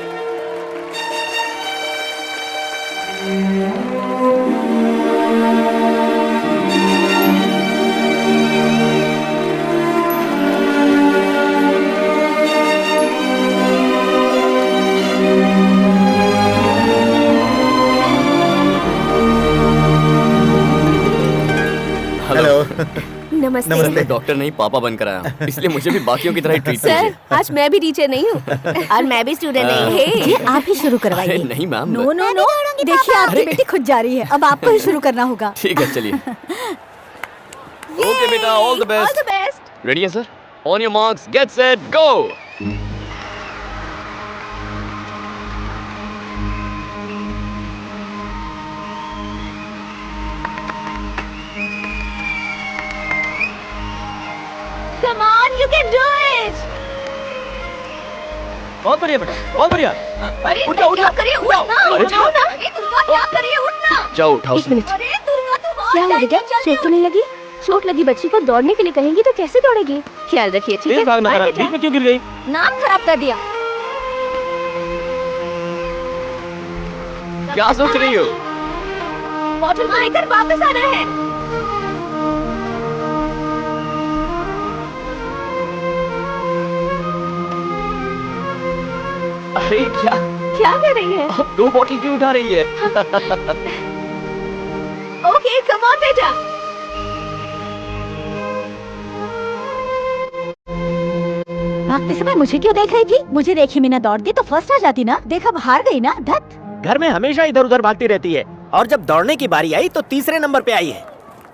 नमस्ते। नमस्ते। डॉक्टर नहीं पापा बनकर आया हूं, इसलिए मुझे भी बाकियों की तरह ही ट्रीट सर, कीजिए। आज मैं भी टीचर नहीं हूँ और मैं भी स्टूडेंट नहीं। हे, आप ही शुरू अरे करवाइए। नहीं मैम। नो नो नो, देखिए आपकी बेटी खुद जा रही है, अब आपको ही शुरू करना होगा। ठीक है चलिए। ओके बेटा, all the best. Best. Ready है sir? On your marks, get set, go. Come on, you can do it. बहुत बढ़िया बेटा, बहुत बढ़िया। उठो क्या करिए, उठना, उठाओ ना। ये दुर्गा क्या करिए, उठना। जाओ उठाओ। एक मिनट। अरे दुर्गा तू बहुत क्या हो टाइम गया? चल चोट तो नहीं लगी? चोट लगी बच्ची को दौड़ने के लिए कहेंगी तो कैसे दौड़ेगी? ख्याल रखिए, ठीक है? भागना बाय करा, बेटा। बीच में क्यों गिर गई? नाम खराब कर दिया। क्या सोच रही हो? बॉटल को लेकर वापस आना है। अरे क्या क्या कर रही है? आप 2 बॉटल क्यों उठा रही है? ओके, कम ऑन बेटा। भागते समय मुझे क्यों देख रही थी? मुझे देखी बिना दौड़ती तो फर्स्ट आ जाती ना। देख अब हार गई ना, धत। घर में हमेशा इधर उधर भागती रहती है और जब दौड़ने की बारी आई तो तीसरे नंबर पे आई है।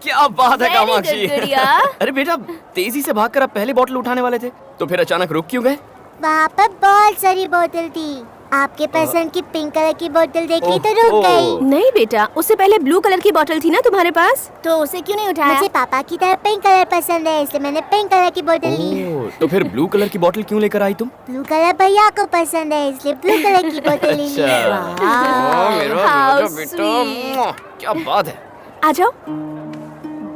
क्या बात है Very कामाक्षी। good, गुड़िया। अरे बेटा, तेजी से भागकर आप पहले बॉटल उठाने वाले थे, तो फिर अचानक रुक क्यों गए? वहाँ पर बहुत सारी बोतल थी, आपके पसंद की पिंक कलर की बोतल देखी तो रुक गई। नहीं बेटा, उससे पहले ब्लू कलर की बोतल थी ना तुम्हारे पास, तो उसे क्यों नहीं उठाया? मुझे पापा की तरह पिंक कलर पसंद है, इसलिए मैंने पिंक कलर की बोतल ली। ओह, तो फिर ब्लू कलर की बॉटल क्यों लेकर आई तुम? ब्लू कलर भैया को पसंद है, इसलिए ब्लू कलर की बोतल ली। ओह, मेरा how बेटा, बेटा, क्या बात है। आ जाओ।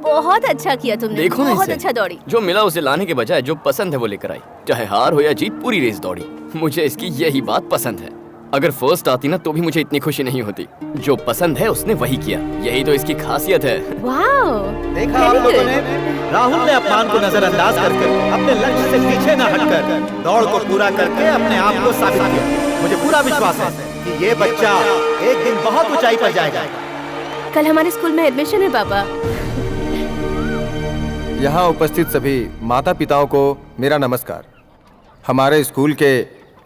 बहुत अच्छा किया तुमने, देखो ना बहुत इसे। अच्छा दौड़ी। जो मिला उसे लाने के बजाय जो पसंद है वो लेकर आई। चाहे हार हो या जीत, पूरी रेस दौड़ी। मुझे इसकी यही बात पसंद है। अगर फर्स्ट आती ना तो भी मुझे इतनी खुशी नहीं होती। जो पसंद है उसने वही किया, यही तो इसकी खासियत है। वाओ, देखा आप लोगों ने, राहुल ने अपमान को नजरअंदाज करके अपने लक्ष्य से पीछे न हटकर दौड़ को पूरा करके अपने आप को साबित किया। मुझे पूरा विश्वास है कि ये बच्चा एक दिन बहुत ऊंचाई पर जाएगा। कल हमारे स्कूल में एडमिशन है पापा। यहाँ उपस्थित सभी माता पिताओं को मेरा नमस्कार। हमारे स्कूल के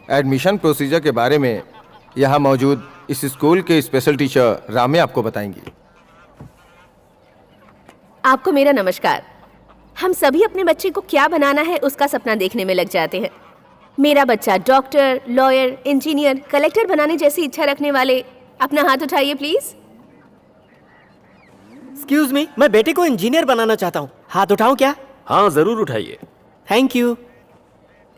एडमिशन प्रोसीजर के बारे में यहाँ मौजूद इस स्कूल के स्पेशल टीचर रामे आपको बताएंगी। आपको मेरा नमस्कार। हम सभी अपने बच्चे को क्या बनाना है उसका सपना देखने में लग जाते हैं। मेरा बच्चा डॉक्टर, लॉयर, इंजीनियर, कलेक्टर बनाने जैसी इच्छा रखने वाले अपना हाथ उठाइए प्लीज। एक्सक्यूज मी, मैं बेटे को इंजीनियर बनाना चाहता हूँ, हाथ उठाऊं क्या? हाँ जरूर उठाइए। Thank you.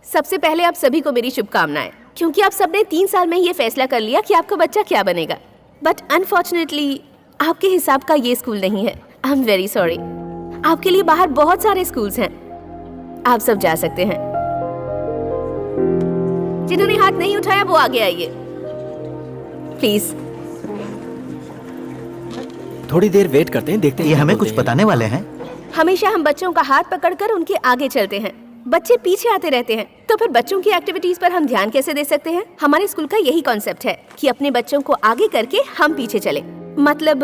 सबसे पहले आप सभी को मेरी शुभकामनाएं, क्योंकि आप सबने 3 साल में ये फैसला कर लिया कि आपका बच्चा क्या बनेगा। बट अनफॉर्चुनेटली आपके हिसाब का ये स्कूल नहीं है। आई एम वेरी सॉरी। आपके लिए बाहर बहुत सारे स्कूल्स हैं, आप सब जा सकते हैं। जिन्होंने हाथ नहीं उठाया वो आगे आइए प्लीज। थोड़ी देर वेट करते हैं, देखते हैं ये हमें कुछ बताने वाले हैं। हमेशा हम बच्चों का हाथ पकड़कर उनके आगे चलते हैं, बच्चे पीछे आते रहते हैं। तो फिर बच्चों की एक्टिविटीज पर हम ध्यान कैसे दे सकते हैं? हमारे स्कूल का यही कॉन्सेप्ट है कि अपने बच्चों को आगे करके हम पीछे चले। मतलब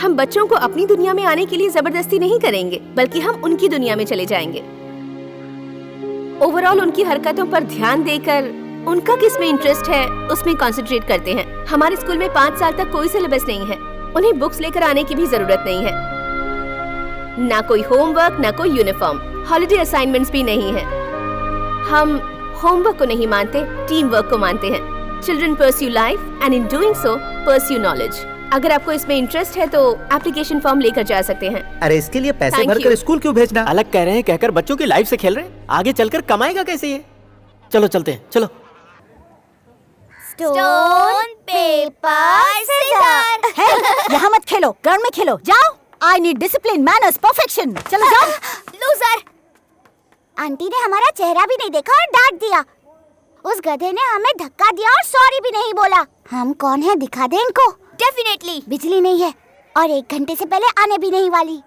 हम बच्चों को अपनी दुनिया में आने के लिए जबरदस्ती नहीं करेंगे, बल्कि हम उनकी दुनिया में चले जाएंगे। ओवरऑल उनकी हरकतों पर ध्यान देकर उनका किस में इंटरेस्ट है उसमें कंसंट्रेट करते हैं। हमारे स्कूल में 5 साल तक कोई सिलेबस नहीं है, उन्हें बुक्स लेकर आने की भी जरूरत नहीं है, ना कोई होमवर्क, ना कोई यूनिफॉर्म, हॉलिडे असाइनमेंट्स भी नहीं है। हम होमवर्क को नहीं मानते, टीम वर्क को मानते हैं। Children pursue life and in doing so pursue knowledge. अगर आपको इसमें इंटरेस्ट है तो एप्लीकेशन फॉर्म लेकर जा सकते हैं। अरे इसके लिए पैसे Thank भरकर you. स्कूल क्यों भेजना? अलग कह रहे हैं कहकर बच्चों की लाइफ से खेल रहे हैं, आगे चलकर कमाएगा कैसे ये? चलो चलते हैं, चलो। Stone paper scissor. यहाँ मत खेलो, ग्राउंड में खेलो, जाओ। I need discipline, manners, perfection. चलो जाओ। लूजर। आंटी ने हमारा चेहरा भी नहीं देखा और डांट दिया। उस गधे ने हमें धक्का दिया और सॉरी भी नहीं बोला। हम कौन है दिखा दे इनको। डेफिनेटली। बिजली नहीं है और 1 घंटे से पहले आने भी नहीं वाली।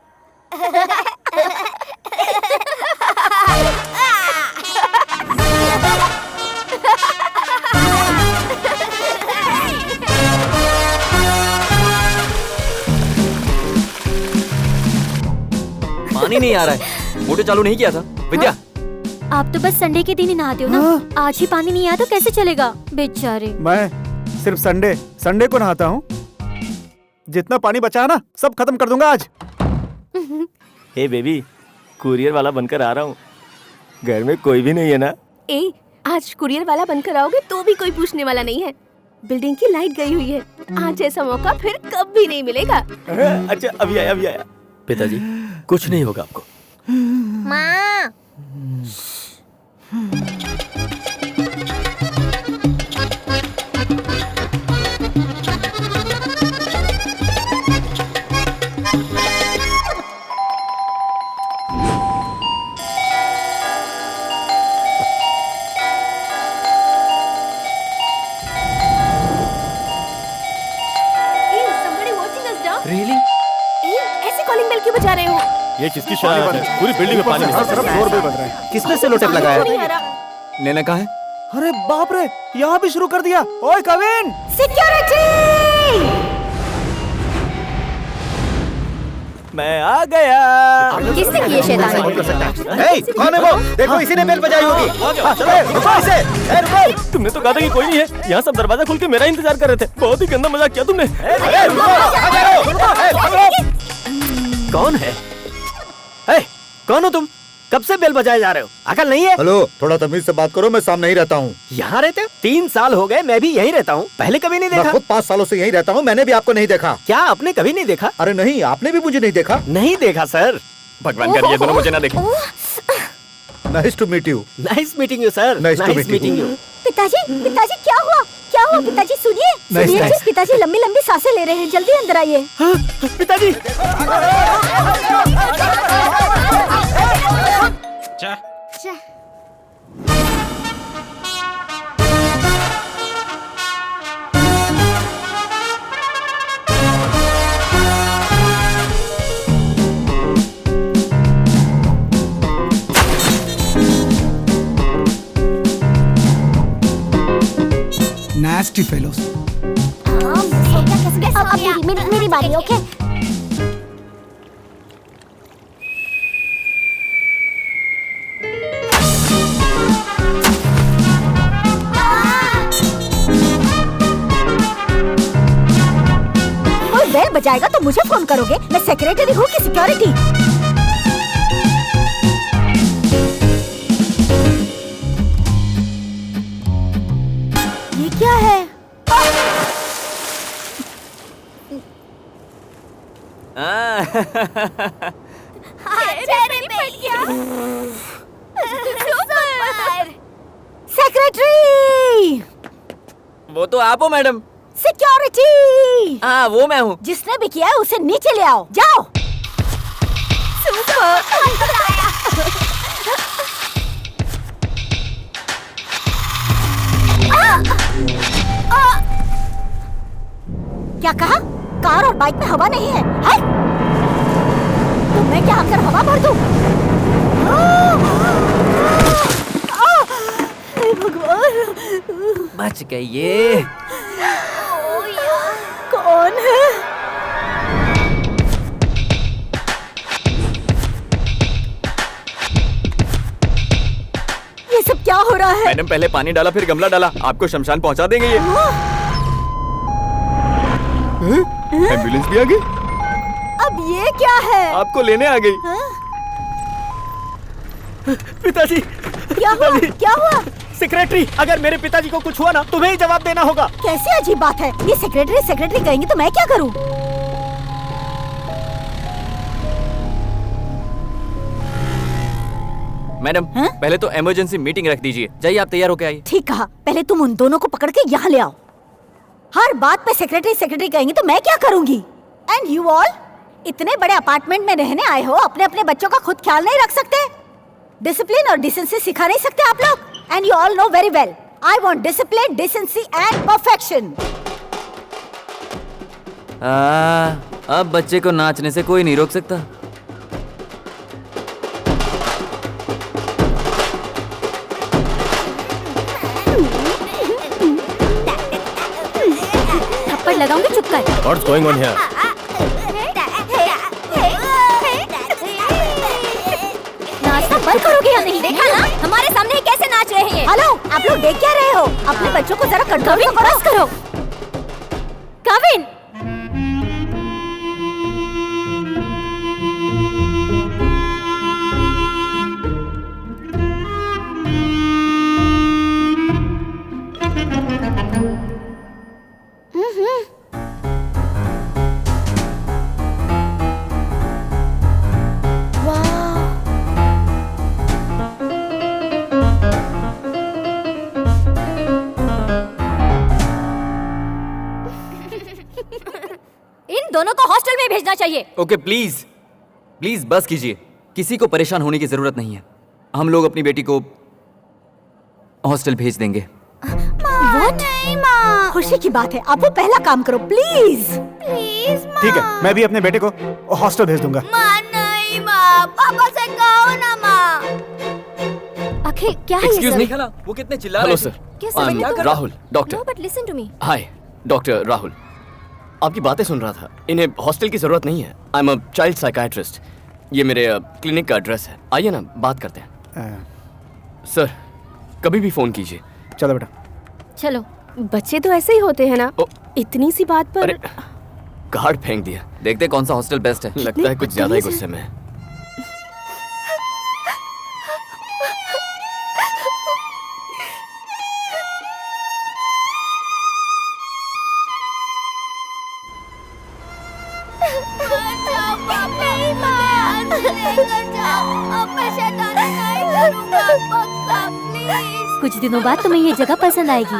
पानी नहीं आ रहा है। मोटर चालू नहीं किया था विद्या। आप तो बस संडे के दिन ही नहाते हो ना। आज ही पानी नहीं आया तो कैसे चलेगा बेचारे। मैं सिर्फ संडे को नहाता हूँ। जितना पानी बचा है ना सब खत्म कर दूंगा आज। हे बेबी, कुरियर वाला बनकर आ रहा हूँ। घर में कोई भी नहीं है ना? ए, आज कुरियर वाला बनकर आओगे तो भी कोई पूछने वाला नहीं है। बिल्डिंग की लाइट गई हुई है। आज ऐसा मौका फिर कभी नहीं मिलेगा। अच्छा, अभी आया। पिताजी, कुछ नहीं होगा आपको। माँ। Really? ऐसे कॉलिंग बेल क्यों बजा रहे हो? ये किसकी शरारत है? पूरी बिल्डिंग में पानी हर तरफ जोर पे बज रहे हैं। किसने सेलो टेप लगाया है? नैना कहाँ है? अरे बाप रे, यहाँ भी शुरू कर दिया। ओए कविन! सिक्योरिटी! मैं आ गया। किसने की ये शैतानी? कौन है वो? देखो इसी ने बेल बजाई होगी। रुको इसे। रुको। तुमने तो कहा था कि कोई नहीं है। यहाँ सब दरवाजा खोल के मेरा इंतजार कर रहे थे। बहुत ही गंदा मजाक किया तुमने। कौन है? कौन हो तुम? कब से बेल बजाए जा रहे हो? अकल नहीं है? हेलो, थोड़ा तमीज से बात करो। मैं सामने ही रहता हूँ। यहाँ रहते हो? 3 साल हो गए, मैं भी यहीं रहता हूँ। पहले कभी नहीं मैं देखा। खुद 5 सालों से यहीं रहता हूँ। मैंने भी आपको नहीं देखा। क्या आपने कभी नहीं देखा? अरे नहीं, आपने भी मुझे नहीं देखा। नहीं देखा सर। भगवान करे ये दोनों मुझे ना देखें। Nice to meet you. Nice meeting you sir. Nice to meet meeting you. You. पिताजी क्या हुआ? पिताजी सुनिए। Nice. पिताजी लंबी लंबी सांसें ले रहे हैं। जल्दी अंदर आइए। पिताजी। Nasty fellows. अब मेरी बारी। ओके। कोई बेल बजाएगा तो मुझे फोन करोगे? मैं सेक्रेटरी हूँ कि सिक्योरिटी? ये क्या है? सेक्रेटरी! वो तो आप हो मैडम। सिक्योरिटी! हाँ, वो मैं हूँ। जिसने भी किया है उसे नीचे ले आओ। जाओ। क्या कहा? कार और बाइक में हवा नहीं है? तो मैं क्या आकर हवा भर दूं? भगवान! बच गई ये। कौन है? ये सब क्या हो रहा है? मैडम पहले पानी डाला फिर गमला डाला। आपको शमशान पहुंचा देंगे ये। एम्बुलेंस भी आ गई। अब ये क्या है? आपको लेने आ गई। पिताजी। क्या हुआ? क्या हुआ? सेक्रेटरी, अगर मेरे पिताजी को कुछ हुआ ना तुम्हें ही जवाब देना होगा। कैसी अजीब बात है? ये सेक्रेटरी कहेंगे तो मैं क्या करूं? मैडम पहले तो इमरजेंसी मीटिंग रख दीजिए। जाइए आप तैयार होके आइए। ठीक कहा। पहले तुम उन दोनों को पकड़ के यहाँ ले आओ। हर बात पे सेक्रेटरी कहेंगे तो मैं क्या करूंगी? एंड यू ऑल इतने बड़े अपार्टमेंट में रहने आए हो, अपने अपने बच्चों का खुद ख्याल नहीं रख सकते? डिसिप्लिन और डिसेंसी सिखा नहीं सकते आप लोग? And you all know very well I want discipline, decency and perfection. अब बच्चे को नाचने से कोई नहीं रोक सकता। थप्पड़ लगाऊंगी, चुप कर। What's going on here? Hello, आप लोग देख क्या रहे हो? अपने बच्चों को जरा कंट्रोल करो। कविन, इन दोनों को हॉस्टल में भेजना चाहिए। ओके प्लीज प्लीज बस कीजिए। किसी को परेशान होने की जरूरत नहीं है। हम लोग अपनी बेटी को हॉस्टल भेज देंगे। What? नहीं माँ, खुशी की बात है। आप वो पहला काम करो प्लीज। प्लीज माँ। ठीक है, मैं भी अपने बेटे को हॉस्टल भेज दूंगा। माँ नहीं माँ, पापा से कहो ना माँ। अखिल, क्या है ये एक्सक्यूज सब? मी, वो कितने चिल्ला रहे हेलो थे? सर, क्या समझ में तो- Rahul doctor. No, but listen to me. Hi doctor Rahul, आपकी बातें सुन रहा था। इन्हें हॉस्टल की जरूरत नहीं है। I am a child psychiatrist. ये मेरे क्लिनिक का एड्रेस है। आइए ना, बात करते हैं। सर, कभी भी फोन कीजिए। चलो बेटा। चलो। बच्चे तो ऐसे ही होते हैं ना, इतनी सी बात पर। अरे कार्ड फेंक दिया। देखते कौन सा हॉस्टल बेस्ट है। लगता है कुछ ज्यादा ही गुस्से में है। नहीं माँ, लेकर जाओ। अब मैं शैतानी नहीं करूँगा, पक्का प्लीज। कुछ दिनों बाद तुम्हें ये जगह पसंद आएगी।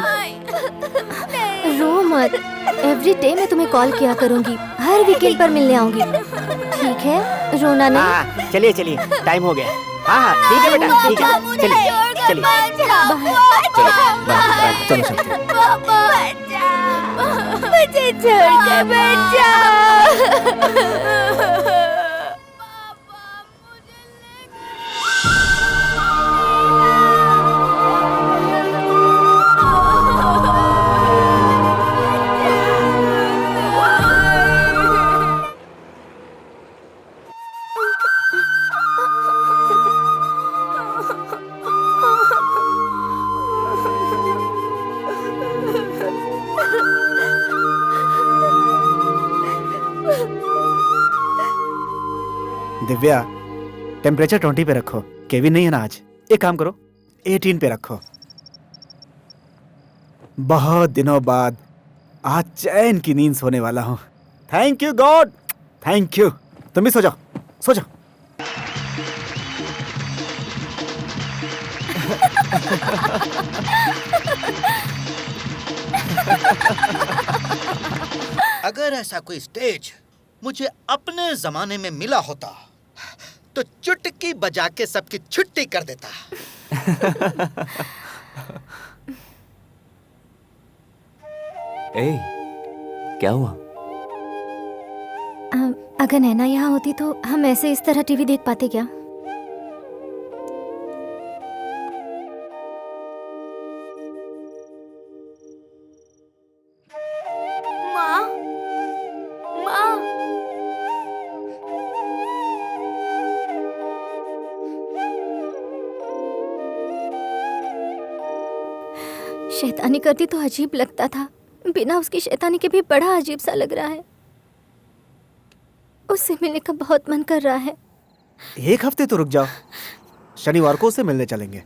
रो मत। एवरी डे मैं तुम्हें कॉल किया करूंगी। हर वीकेंड पर मिलने आऊंगी। ठीक है, रोना नहीं। हाँ, चलिए चलिए, टाइम हो गया। हाँ हाँ, ठीक है बेटा, ठीक है। चलिए चलिए। चलो चलते हैं। मुझे छोड़कर मत जाओ। दिव्या, टेम्परेचर 20 पे रखो। केविन नहीं है ना आज। एक काम करो, 18 पे रखो। बहुत दिनों बाद आज चैन की नींद सोने वाला हूँ। Thank you God, thank you. तुम भी सो जाओ, सो जाओ। अगर ऐसा कोई स्टेज मुझे अपने जमाने में मिला होता तो चुटकी बजा के सबकी छुट्टी कर देता। ए, क्या हुआ? अगर नैना यहाँ होती तो हम ऐसे इस तरह टीवी देख पाते क्या? माँ, माँ। शैतानी करती तो अजीब लगता था, बिना उसकी शैतानी के भी बड़ा अजीब सा लग रहा है। उससे मिलने का बहुत मन कर रहा है। एक हफ्ते तो रुक जाओ, शनिवार को उससे मिलने चलेंगे।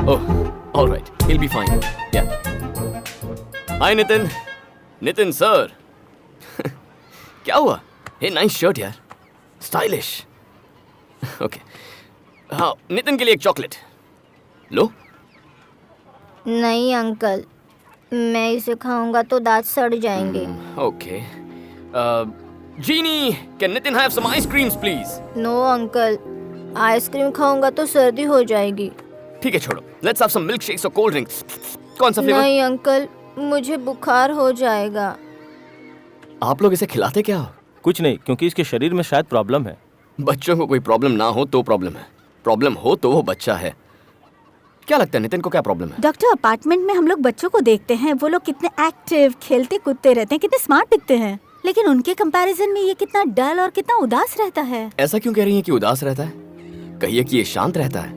Oh, all right. He'll be fine. Yeah. Hi, Nitin. Nitin, sir. क्या हुआ? Hey, nice shirt, यार. Stylish. Okay. हाँ, नितिन के लिए एक चॉकलेट लो। नहीं अंकल, मैं इसे खाऊंगा तो दांत सड़ जाएंगे। Okay. Jeannie, can Nitin have some ice creams, please? No uncle, ice cream खाऊंगा तो सर्दी हो जाएगी। ठीक है, छोड़ो। Let's have some milkshakes or cold drinks. कौन सा फ्लेवर? नहीं अंकल, मुझे बुखार हो जाएगा। आप लोग इसे खिलाते क्या हो? कुछ नहीं, क्योंकि इसके शरीर में शायद प्रॉब्लम है। बच्चों को कोई प्रॉब्लम ना हो तो प्रॉब्लम है, प्रॉब्लम हो तो वो बच्चा है। क्या लगता है नितिन को क्या प्रॉब्लम है? डॉक्टर, अपार्टमेंट में हम लोग बच्चों को देखते हैं, वो लोग कितने एक्टिव, खेलते कूदते रहते हैं, कितने स्मार्ट दिखते हैं, लेकिन उनके कंपैरिजन में ये कितना डल और कितना उदास रहता है। ऐसा क्यों कह रही है कि उदास रहता है? कहिए कि ये शांत रहता है।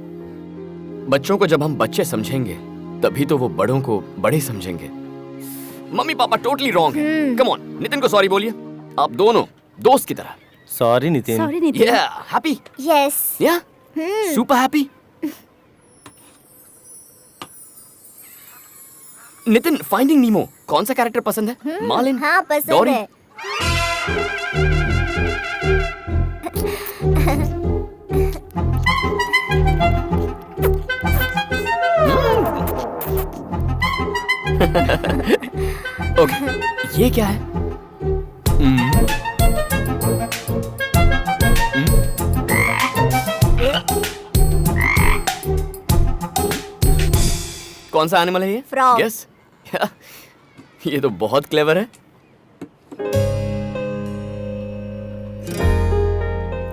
बच्चों को जब हम बच्चे समझेंगे तभी तो वो बड़ों को बड़े समझेंगे। मम्मी पापा टोटली रॉन्ग है। कम ऑन, नितिन को सॉरी बोलिए, आप दोनों दोस्त की तरह। Sorry Nitin. Sorry Nitin. Happy? Yes. या सुपर हैप्पी। नितिन, फाइंडिंग नीमो कौन सा कैरेक्टर पसंद है? मार्लिन? हाँ पसंद डोरी? है। ओके, ये क्या है? कौन सा एनिमल है ये? फ्रॉग। यस। ये तो बहुत क्लेवर है।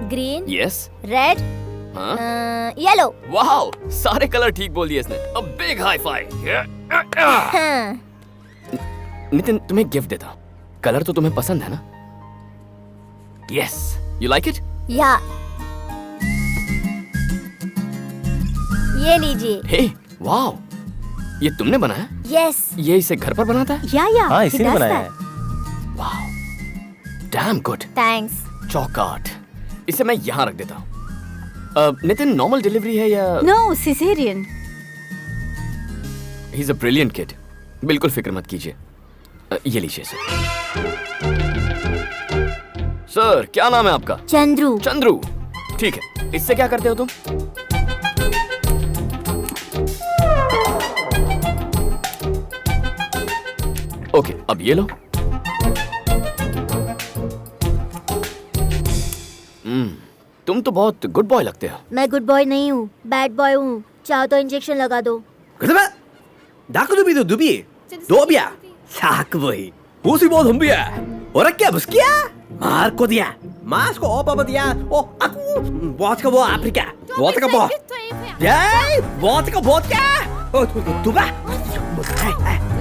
ग्रीन। यस। रेड। हाँ? येलो। वाओ, सारे कलर ठीक बोल दिए इसने। A big high five. Nitin, तुम्हें गिफ्ट देता हूँ। कलर तो तुम्हें पसंद है ना? Yes, you like it? या। ये लीजिए। हे, वाओ, ये तुमने बनाया? यस। ये इसे घर पर बनाता है? या हाँ, इसी ने बनाया है। Wow, damn good. थैंक्स। चौकाट, इसे मैं यहाँ रख देता हूँ। नितिन, नॉर्मल डिलीवरी है या? No, caesarean. He is a brilliant kid, बिल्कुल फिक्र मत कीजिए। ये लीजिए सर। सर, क्या नाम है आपका? चंद्रू। चंद्रू, ठीक है। इससे क्या करते हो तुम? ओके, अब ये लो। तुम तो बहुत गुड बॉय लगते हो। मैं गुड बॉय नहीं हूँ, बैड बॉय हूँ। चाहो तो इंजेक्शन लगा दो। 도비야 사크보이 우스보 덤비야 오락게 무스키야 마르코디야 마스코 오바바디야 오 아쿠 보트카 보 아프리카 보트카 보 야이 보트카 보트카 오 두바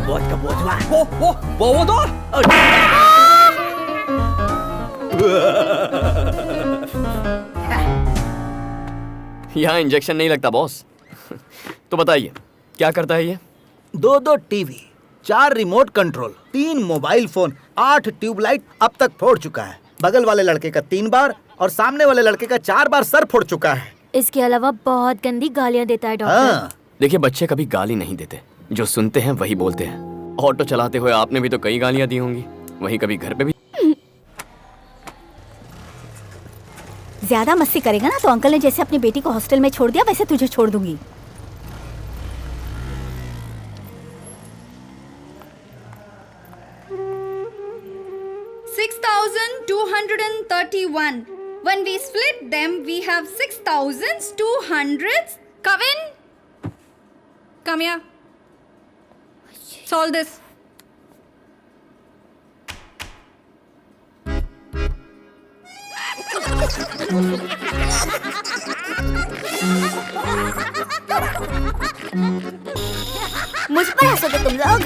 보트카 보트와 오오 보도 यहाँ इंजेक्शन नहीं लगता बॉस। तो बताइए क्या करता है ये? 2 TV, 4 remote control, 3 mobile phone, 8 tube light अब तक फोड़ चुका है। बगल वाले लड़के का 3 बार और सामने वाले लड़के का 4 बार सर फोड़ चुका है। इसके अलावा बहुत गंदी गालियाँ देता है डॉक्टर। देखिए, बच्चे कभी गाली नहीं देते, जो सुनते हैं वही बोलते हैं। ऑटो चलाते हुए आपने भी तो कई गालियाँ दी होंगी, वहीं कभी घर पे भी। ज्यादा मस्ती करेगा ना तो अंकल ने जैसे अपनी बेटी को हॉस्टल में छोड़ दिया वैसे तुझे छोड़ दूंगी। $6,231. When we split them, we have 6,200. Kevin, come here. Solve this. मुझ पर हंसोगे तुम लोग?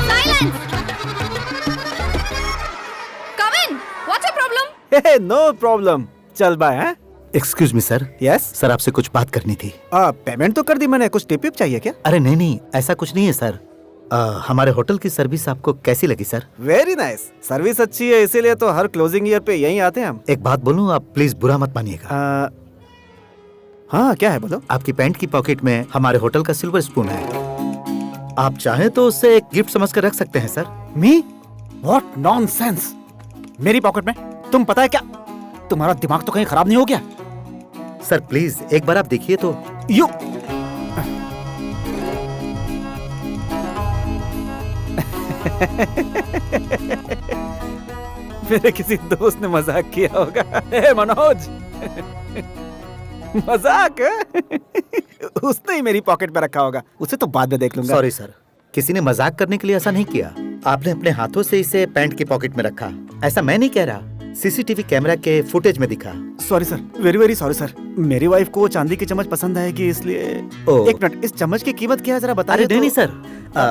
Silence. Kevin, what's your problem? No problem. चल बाय। हैं? Excuse me sir. Yes sir, आपसे कुछ बात करनी थी। पेमेंट तो कर दी मैंने, कुछ टिप चाहिए क्या? अरे नहीं, ऐसा कुछ नहीं है सर। हमारे होटल की सर्विस आपको कैसी लगी सर? Very nice. सर्विस अच्छी है, इसीलिए तो हर क्लोजिंग ईयर पे यहीं आते हैं हम। एक बात बोलूं, आप प्लीज बुरा मत मानिएगा। हाँ, क्या है बोलो? आपकी पैंट की पॉकेट में हमारे होटल का सिल्वर स्पून है। आप चाहें तो उसे एक गिफ्ट समझकर रख सकते हैं सर। मी? What nonsense! मेरी पॉकेट में? तुम पता है क्या, तुम्हारा दिमाग तो कहीं खराब नहीं हो गया? सर प्लीज एक बार आप देखिए तो। यू मेरे किसी दोस्त ने मजाक किया होगा। ए मनोज, मजाक? उसने ही मेरी पॉकेट में रखा होगा, उसे तो बाद में देख लूंगा। सॉरी सर, किसी ने मजाक करने के लिए ऐसा नहीं किया। आपने अपने हाथों से इसे पैंट की पॉकेट में रखा, ऐसा मैं नहीं कह रहा। सीसीटीवी कैमरा के फुटेज में दिखा। Sorry sir, very very sorry sir. मेरी वाइफ को चांदी की चम्मच पसंद आएगी इसलिए। एक मिनट, इस चम्मच की कीमत क्या है जरा बता अरे दे। नहीं सर,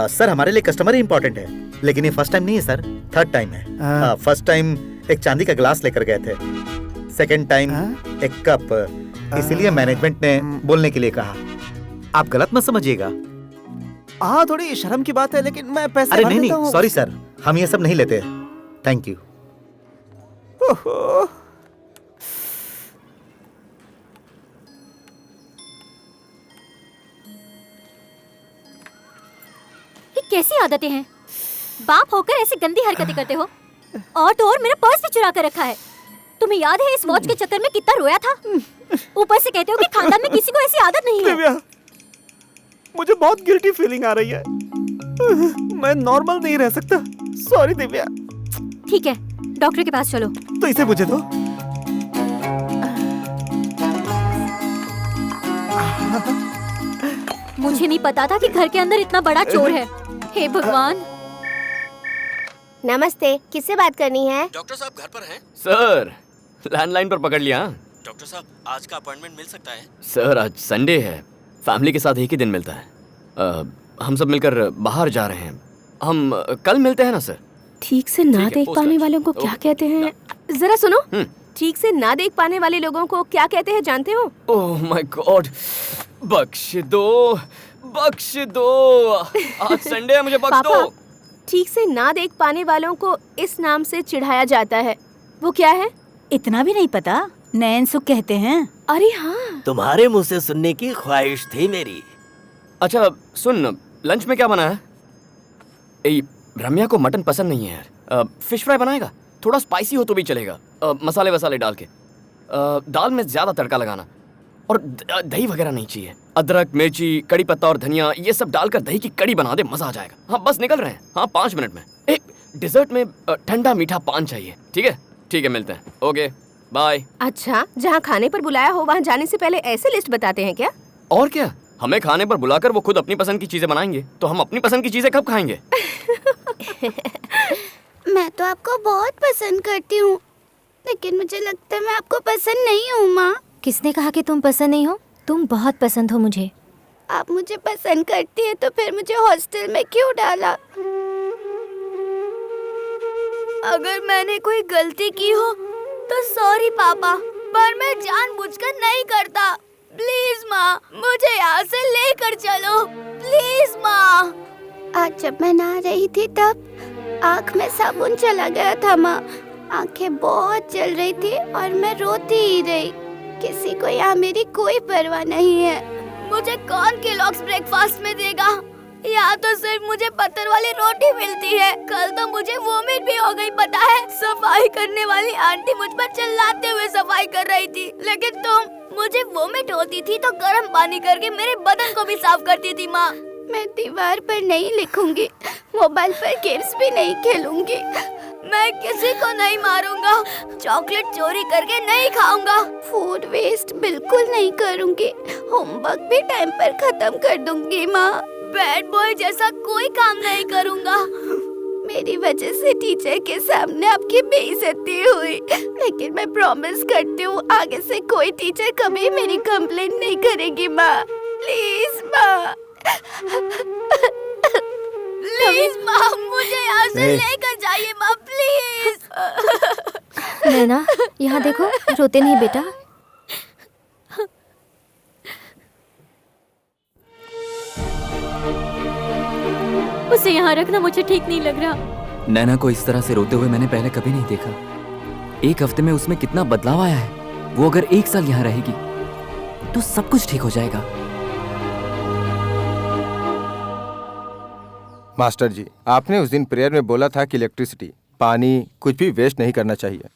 सर हमारे लिए कस्टमर ही इम्पोर्टेंट है, लेकिन ये फर्स्ट टाइम नहीं है सर, थर्ड टाइम है। फर्स्ट टाइम एक चांदी का ग्लास लेकर गए थे, सेकंड टाइम एक कप, इसीलिए मैनेजमेंट ने बोलने के लिए कहा। आप गलत मत समझिएगा। हाँ, थोड़ी शर्म की बात है, लेकिन मैं पैसे अरे भर नहीं देता नहीं, हूँ। सॉरी सर, हम ये सब नहीं लेते। Thank you. ये कैसी आदतें हैं? बाप होकर ऐसी गंदी हरकतें करते हो। और तो और मेरा पर्स भी चुरा कर रखा है। तुम्हें याद है इस वॉच के चक्कर में कितना रोया था? ऊपर से कहते हो कि खानदान में किसी को ऐसी आदत नहीं है। दिव्या, मुझे बहुत गिल्टी फीलिंग आ रही है। मैं नॉर्मल नहीं रह सकता। सॉरी दिव्या। ठीक है, डॉक्टर के पास चलो। तो इसे मुझे दो। मुझे नहीं पता था कि घर के अंदर इतना बड़ा चोर है। हे भगवान। नमस्ते, किससे बात करनी है? डॉक्टर साहब घर पर हैं? सर, लैंडलाइन पर पकड़ लिया। डॉक्टर साहब, आज का अपॉइंटमेंट मिल सकता है? सर, आज संडे है, फैमिली के साथ एक ही दिन मिलता है। हम सब मिलकर बाहर जा रहे हैं। हम कल मिलते हैं ना सर? ठीक से ना देख पाने वालों को क्या कहते हैं? जरा सुनो, ठीक से ना देख पाने वाले लोगों को क्या कहते हैं जानते हो? ओह माय गॉड, बख्श दो, बख्श दो। आज संडे है, मुझे बख्श दो। ठीक से ना देख पाने वालों को इस नाम से चिढ़ाया जाता है। वो क्या है? इतना भी नहीं पता? नैन सुख कहते हैं। अरे हाँ, तुम्हारे मुंह से सुनने की ख्वाहिश थी मेरी। अच्छा सुन, लंच में क्या बना है? रम्या को मटन पसंद नहीं है यार। फिश फ्राई बनाएगा? थोड़ा स्पाइसी हो तो भी चलेगा, मसाले वसाले डाल के। दाल में ज्यादा तड़का लगाना, और दही वगैरह नहीं चाहिए। अदरक, मिर्ची, कड़ी पत्ता और धनिया ये सब डालकर दही की कड़ी बना दे, मजा आ जाएगा। हाँ बस निकल रहे हैं, हाँ 5 मिनट में। एक डिजर्ट में ठंडा मीठा पान चाहिए। ठीक है ठीक है, मिलते हैं। Okay bye. अच्छा, जहाँ खाने पर बुलाया हो वहाँ जाने से पहले ऐसे लिस्ट बताते हैं क्या? और क्या, हमें खाने पर बुलाकर वो खुद अपनी पसंद की चीजें बनाएंगे, तो हम अपनी पसंद की चीजें कब खाएंगे? मैं तो आपको बहुत पसंद करती हूँ, लेकिन मुझे लगता है मैं आपको पसंद नहीं हूँ माँ। किसने कहा कि तुम पसंद नहीं हो? तुम बहुत पसंद हो मुझे। आप मुझे पसंद करती है तो फिर मुझे हॉस्टल में क्यों डाला? अगर मैंने कोई गलती की हो तो सॉरी पापा, पर मैं जानबूझकर नहीं करता। प्लीज माँ, मुझे यहाँ से लेकर चलो प्लीज माँ। आज जब मैं नहा रही थी तब आँख में साबुन चला गया था माँ। आँखें बहुत जल रही थी और मैं रोती ही रही। किसी को यहाँ मेरी कोई परवाह नहीं है। मुझे कौन केलॉग्स ब्रेकफास्ट में देगा? यहाँ तो सिर्फ मुझे पत्थर वाली रोटी मिलती है। कल तो मुझे वोमिट भी हो गई, पता है? सफाई करने वाली आंटी मुझ पर चिल्लाते हुए सफाई कर रही थी, लेकिन मुझे वोमिट होती थी तो गर्म पानी करके मेरे बदन को भी साफ करती थी माँ। मैं दीवार पर नहीं लिखूंगी, मोबाइल पर गेम्स भी नहीं खेलूंगी, मैं किसी को नहीं मारूंगा, चॉकलेट चोरी करके नहीं खाऊंगा, फूड वेस्ट बिल्कुल नहीं करूंगी, होमवर्क भी टाइम पर खत्म कर दूंगी माँ। बैड बॉय जैसा कोई काम नहीं करूंगा। मेरी वजह से टीचर के सामने आपकी बेइज्जती हुई, लेकिन मैं प्रॉमिस करती हूँ आगे से कोई टीचर कभी मेरी कंप्लेंट नहीं करेगी माँ। प्लीज माँ, प्लीज माँ, मुझे यहाँ से लेकर जाइए माँ, प्लीज। नैना, यहाँ देखो, रोते नहीं बेटा। उसे यहाँ रखना मुझे ठीक नहीं लग रहा। नैना को इस तरह से रोते हुए मैंने पहले कभी नहीं देखा। 1 हफ्ते में उसमें कितना बदलाव आया है। वो अगर 1 साल यहाँ रहेगी तो सब कुछ ठीक हो जाएगा। मास्टर जी, आपने उस दिन प्रेयर में बोला था कि इलेक्ट्रिसिटी, पानी कुछ भी वेस्ट नहीं करना चाहिए,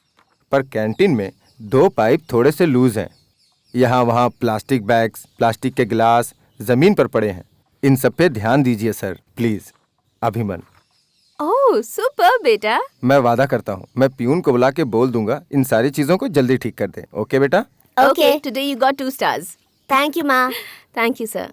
पर कैंटीन में 2 पाइप थोड़े से लूज हैं। यहाँ वहाँ प्लास्टिक बैग्स, प्लास्टिक के गिलास जमीन पर पड़े हैं। इन सब पे ध्यान दीजिए सर, प्लीज। अभिमन। ओह सुपर बेटा। मैं वादा करता हूँ, मैं पियून को बुला के बोल दूंगा इन सारी चीजों को जल्दी ठीक कर दे। ओके बेटा? Okay, today you got 2 stars। Thank you माँ। Thank you sir.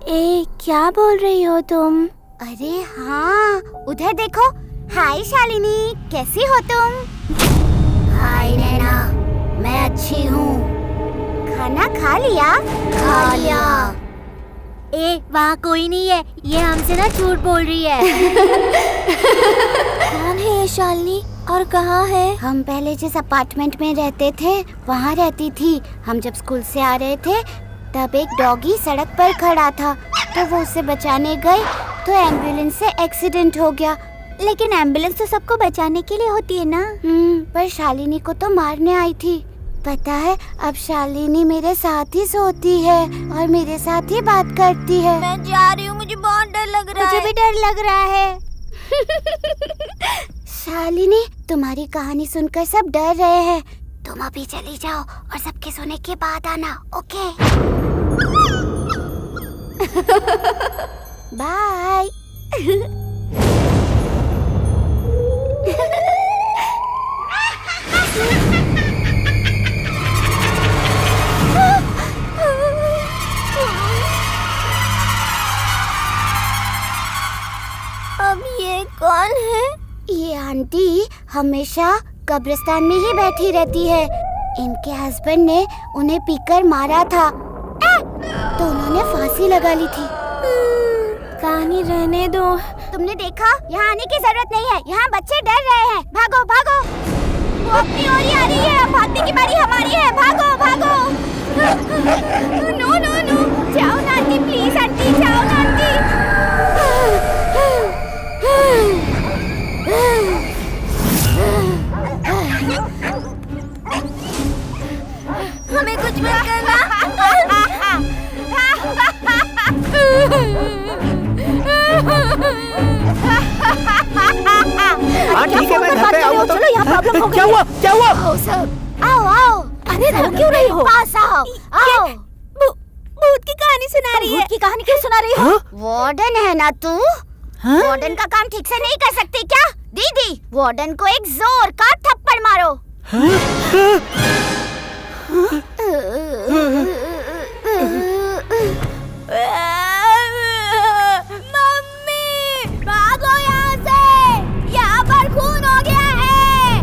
ए, क्या बोल रही हो तुम? अरे हाँ, उधर देखो। हाय शालिनी, कैसी हो तुम? हाय नैना, मैं अच्छी हूँ। खाना खा लिया? खा लिया। ए, वहाँ कोई नहीं है, ये हमसे ना झूठ बोल रही है। कौन है ये शालिनी और कहाँ है? हम पहले जिस अपार्टमेंट में रहते थे वहाँ रहती थी। हम जब स्कूल से आ रहे थे तब एक डॉगी सड़क पर खड़ा था, तो वो उसे बचाने गई तो एम्बुलेंस से एक्सीडेंट हो गया। लेकिन एम्बुलेंस तो सबको बचाने के लिए होती है ना। पर शालिनी को तो मारने आई थी। पता है, अब शालिनी मेरे साथ ही सोती है और मेरे साथ ही बात करती है। मैं जा रही हूँ, मुझे बहुत डर लग रहा है। मुझे भी डर लग रहा है। शालिनी, तुम्हारी कहानी सुनकर सब डर रहे हैं। तुम अभी चली जाओ और सबके सोने के बाद आना, ओके? बाय। अब ये कौन है? ये आंटी हमेशा कब्रिस्तान में ही बैठी रहती है। इनके हस्बैंड ने उन्हें पीकर मारा था, तो उन्होंने फांसी लगा ली थी। कहानी रहने दो। तुमने देखा, यहाँ आने की जरूरत नहीं है। यहाँ बच्चे डर रहे हैं। भागो भागो, वो अपनी ओर ही आ रही है। भागने की बारी हमारी है। भागो भागो। नो नो नो, जाओ ना आंटी, प्लीज आंटी, जाओ ना आंटी। हमें कुछ मत करना। हाँ ठीक है, मैं घर पे आऊँ तो। चलो, यहाँ प्रॉब्लम हो गई। क्या हुआ? क्या हुआ? आओ सब, आओ आओ। अरे रो क्यों रही हो? पास आओ, आओ। भूत की कहानी सुना रही है। भूत की कहानी क्यों सुना रही हो? वार्डन है ना तू? वार्डन का काम ठीक से नहीं कर सकती क्या? दीदी, वार्डन को एक जोर का थप्पड़ मारो। मम्मी, भागो यहाँ से, यहाँ पर खून हो गया है।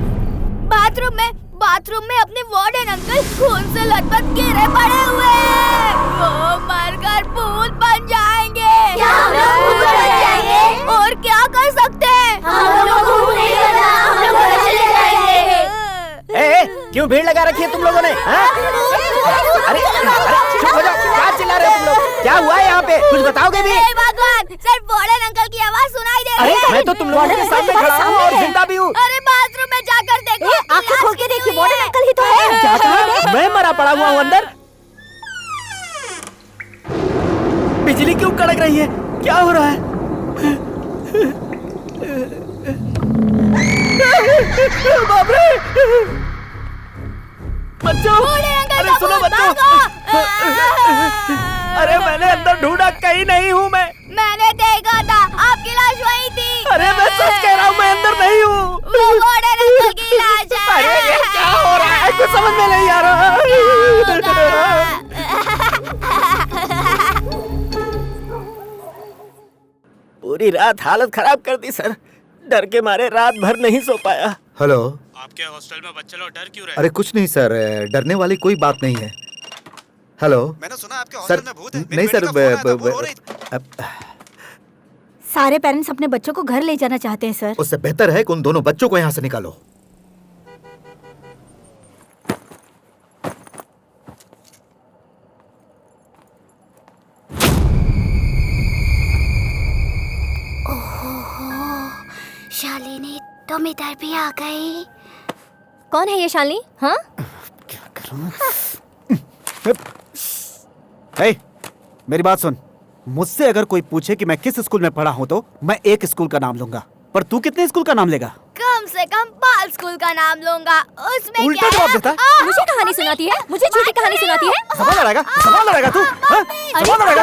बाथरूम में अपने वार्डन अंकल खून से लथपथ गिरे पड़े हुए हैं। वो मरकर भूत बन जाएंगे। क्या हम लोग भूत बन जाएंगे? और क्या कर सकते हैं? हम लोग भूत नहीं करना, हम लोग घर चले जाएंगे। क्यों भीड़ लगा रखी है तुम लोगों ने? अरे चुप हो जाओ, क्या चिल्ला रहे हो तुम लोग? क्या हुआ है यहाँ पे? कुछ बताओगे भी? भगवान, सिर्फ वार्डन अंकल की आवाज सुनाई दे रही है। अरे मैं तो तुम लोगों के सामने खड़ा हूँ और जिंदा भी हूँ। अरे बाथरूम में जाकर देखो। आंखें खोल के देखिए, वार्डन अंकल ही तो है। क्या कहा? मैं मरा पड़ा हुआ हूँ अंदर। बिजली क्यों कड़क रही है? क्या हो रहा है? बाप रे! बच्चों, अरे सुनो बच्चों, अरे मैंने अंदर ढूंढा, कहीं नहीं हूँ मैं। मैंने देखा था, आपकी लाश वहीं थी। अरे मैं सच कह रहा हूँ, मैं अंदर नहीं हूँ। वो वार्डन अंकल की लाश है। अरे ये क्या हो रहा है? कुछ समझ में नहीं आ रहा। पूरी रात हालत खराब कर दी सर। डर के मारे रात भर नहीं सो पाया। हेलो, आपके हॉस्टल में बच्चे लोग डर क्यों रहे? अरे कुछ नहीं सर, डरने वाली कोई बात नहीं है। हेलो, मैंने सुना आपके हॉस्टल में भूत है। नहीं सर, सारे पेरेंट्स अपने बच्चों को घर ले जाना चाहते हैं सर। उससे बेहतर है कि उन दोनों बच्चों को यहाँ से निकालो। शालिनी, तुम इधर भी आ गई। कौन है ये शालिनी? हाँ, क्या करूं? हे, मेरी बात सुन। मुझसे अगर कोई पूछे कि मैं किस स्कूल में पढ़ा हूँ तो मैं एक स्कूल का नाम लूंगा, पर तू कितने स्कूल का नाम लेगा? कम से कम बाल स्कूल का नाम लूंगा। उसमें उल्टा जवाब देता है। मुझे कहानी सुनाती है, मुझे झूठी कहानी सुनाती है। सवाल लड़ाएगा तू? सवाल लड़ाएगा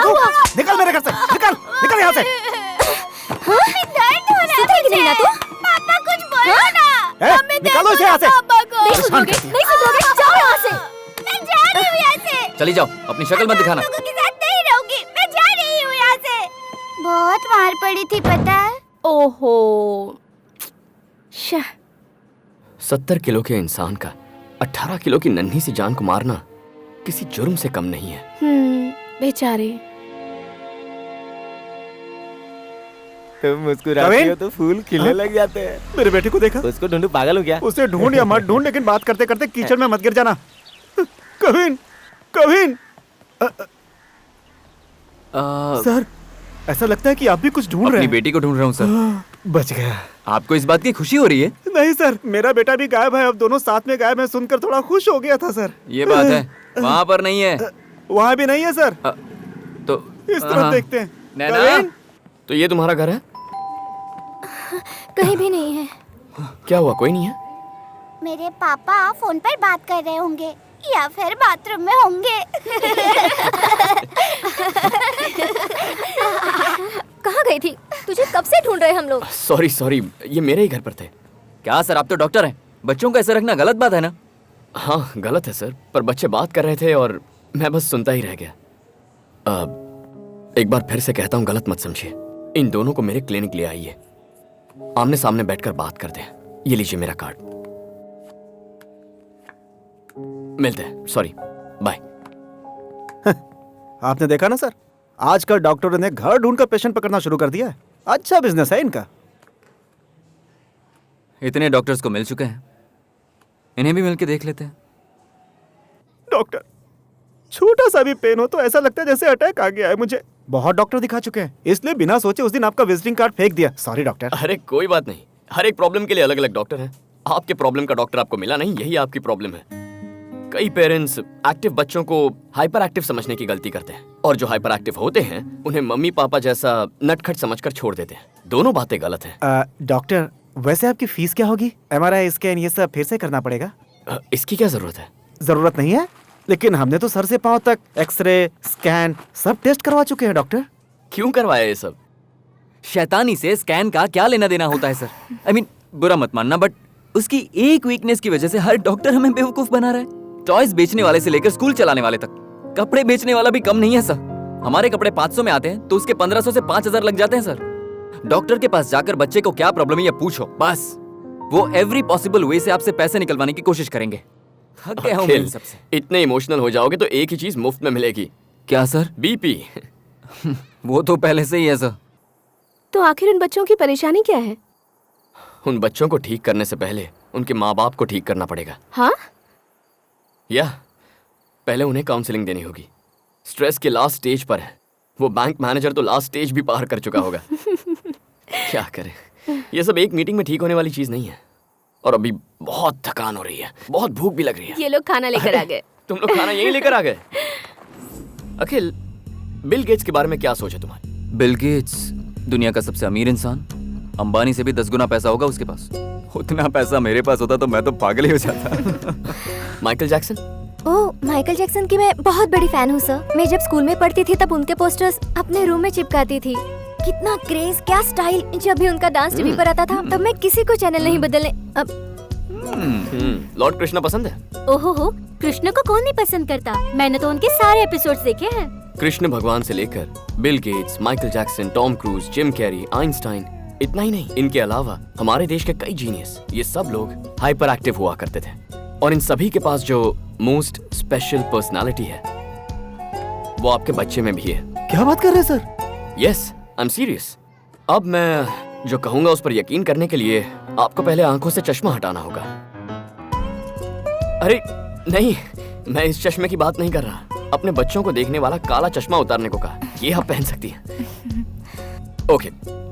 तू? निकल मेरे घर से, निकल यहाँ से। दर्द हो रहा है मुझे। पापा कुछ बोलो ना। निकालो इसे यहाँ से। नहीं सुधरोगे, जाओ यहाँ से। मैं जा रही हूँ यहाँ से। चली जाओ, अपनी शक्ल मत दिखाना। लोगों के साथ नहीं रहूंगी, मैं जा रही हूँ पड़ी थी पता है? ओहो 70 किलो के इंसान का 18 किलो की नन्ही सी जान को मारना किसी जुर्म से कम नहीं है। बेचारे। तुम मुस्कुराती हो तो फूल खिलने लग जाते हैं। मेरे बेटे को देखा? उसको ढूंढूं, पागल हो क्या? उसे ढूंढ या मत ढूंढ, लेकिन बात करते करते कीचड़ में मत गिर जाना। कविन, कविन। सर, ऐसा लगता है कि आप भी कुछ ढूंढ रहे हैं। अपनी बेटी को ढूंढ रहा हूँ सर। बच गया। आपको इस बात की खुशी हो रही है? नहीं सर, मेरा बेटा भी गायब है। अब दोनों साथ में गायब है, सुनकर थोड़ा खुश हो गया था सर। ये बात है, वहाँ पर नहीं है। वहाँ भी नहीं है सर। तो इस तरफ देखते हैं। नैना, तो ये तुम्हारा घर है? कहीं भी नहीं है। क्या हुआ, कोई नहीं है? मेरे पापा फोन पर बात कर रहे होंगे या फिर बाथरूम में होंगे। कहाँ गई थी? तुझे कब से ढूंढ रहे हम लोग। सॉरी, ये मेरे ही घर पर थे। क्या सर, आप तो डॉक्टर हैं, बच्चों को ऐसे रखना गलत बात है ना? हाँ गलत है सर, पर बच्चे बात कर रहे थे और मैं बस सुनता ही रह गया। एक बार फिर से कहता हूँ, गलत मत समझिए। इन दोनों को मेरे क्लिनिक ले आइए, आमने सामने बैठकर बात करते हैं। ये लीजिए मेरा कार्ड। मिलते हैं, सॉरी, बाय। आपने देखा ना सर, आजकल डॉक्टरों ने घर ढूंढकर पेशेंट पकड़ना शुरू कर दिया है। अच्छा बिजनेस है इनका। इतने डॉक्टर्स को मिल चुके हैं, इन्हें भी मिलके देख लेते हैं। डॉक्टर, छोटा सा भी पेन हो तो ऐसा लगता है जैसे अटैक आ गया है मुझे। बहुत डॉक्टर दिखा चुके हैं, इसलिए बिना सोचे उस दिन आपका विजिटिंग कार्ड फेंक दिया। Sorry doctor. अरे कोई बात नहीं, हर एक प्रॉब्लम के लिए अलग अलग डॉक्टर हैं। आपके प्रॉब्लम का डॉक्टर आपको मिला नहीं, यही आपकी प्रॉब्लम है। कई पेरेंट्स एक्टिव बच्चों को हाइपर एक्टिव समझने की गलती करते हैं, और जो हाइपर एक्टिव होते हैं उन्हें मम्मी पापा जैसा नटखट समझकर छोड़ देते हैं। दोनों बातें गलत हैं। डॉक्टर, वैसे आपकी फीस क्या होगी? MRI स्कैन ये सब फिर से करना पड़ेगा? इसकी क्या जरूरत है? जरूरत नहीं है, लेकिन हमने तो सर से पांव तक एक्सरे, स्कैन सब टेस्ट करवा चुके हैं डॉक्टर। क्यों करवाया ये सब? शैतानी से स्कैन का क्या लेना देना होता है सर? I mean, बुरा मत मानना, बट उसकी एक वीकनेस की वजह से हर डॉक्टर हमें बेवकूफ बना रहा है। टॉयज बेचने वाले से लेकर स्कूल चलाने वाले तक, कपड़े बेचने वाला भी कम नहीं है सर। हमारे कपड़े 500 में आते हैं तो उसके 1500 से 5000 लग जाते हैं सर। डॉक्टर के पास जाकर बच्चे को क्या प्रॉब्लम है ये पूछो, बस वो एवरी पॉसिबल वे से आपसे पैसे निकलवाने की कोशिश करेंगे। थक गया हूं इन सबसे। इतने इमोशनल हो जाओगे तो एक ही चीज मुफ्त में मिलेगी। क्या सर? BP। वो तो पहले से ही है सर। तो आखिर उन बच्चों की परेशानी क्या है? उन बच्चों को ठीक करने से पहले उनके माँ बाप को ठीक करना पड़ेगा। हाँ? या पहले उन्हें काउंसलिंग देनी होगी। स्ट्रेस के लास्ट स्टेज पर है। वो बैंक मैनेजर तो लास्ट स्टेज भी पार कर चुका होगा। क्या करें, ये सब एक मीटिंग में ठीक होने वाली चीज नहीं है। और अभी बहुत थकान हो रही है, बहुत भूख भी लग रही है। ये लोग खाना लेकर आ गए। तुम लोग खाना यहीं लेकर आ गए? अखिल, बिल गेट्स के बारे में क्या सोचा तुम्हारी? बिल गेट्स दुनिया का सबसे अमीर इंसान, अंबानी से भी 10 गुना पैसा होगा उसके पास। उतना पैसा मेरे पास होता तो मैं तो पागल ही हो जाता। Michael Jackson? Oh, Michael Jackson की मैं बहुत बड़ी फैन हूँ सर। मैं जब स्कूल में पढ़ती थी तब उनके पोस्टर्स अपने रूम में चिपकाती थी। कितना क्रेज, क्या स्टाइल। जब भी उनका डांस टीवी पर आता था तब मैं किसी को चैनल नहीं बदलने। लॉर्ड कृष्णा पसंद है? ओहो, कृष्ण को कौन नहीं पसंद करता। मैंने तो उनके सारे एपिसोड्स देखे हैं। कृष्ण भगवान से लेकर Bill Gates, Michael Jackson, Tom cruise, Jim Carrey, Einstein, इतना ही नहीं, इनके अलावा हमारे देश के कई जीनियस, ये सब लोग हाइपर एक्टिव हुआ करते थे। और इन सभी के पास जो मोस्ट स्पेशल पर्सनालिटी है वो आपके बच्चे में भी है। क्या बात कर रहे हैं sir? Yes, I am serious. अब मैं जो कहूंगा उस पर यकीन करने के लिए आपको पहले आंखों से चश्मा हटाना होगा। अरे नहीं, मैं इस चश्मे की बात नहीं कर रहा। अपने बच्चों को देखने वाला काला चश्मा उतारने को कहा। ये आप पहन सकती हैं। ओके,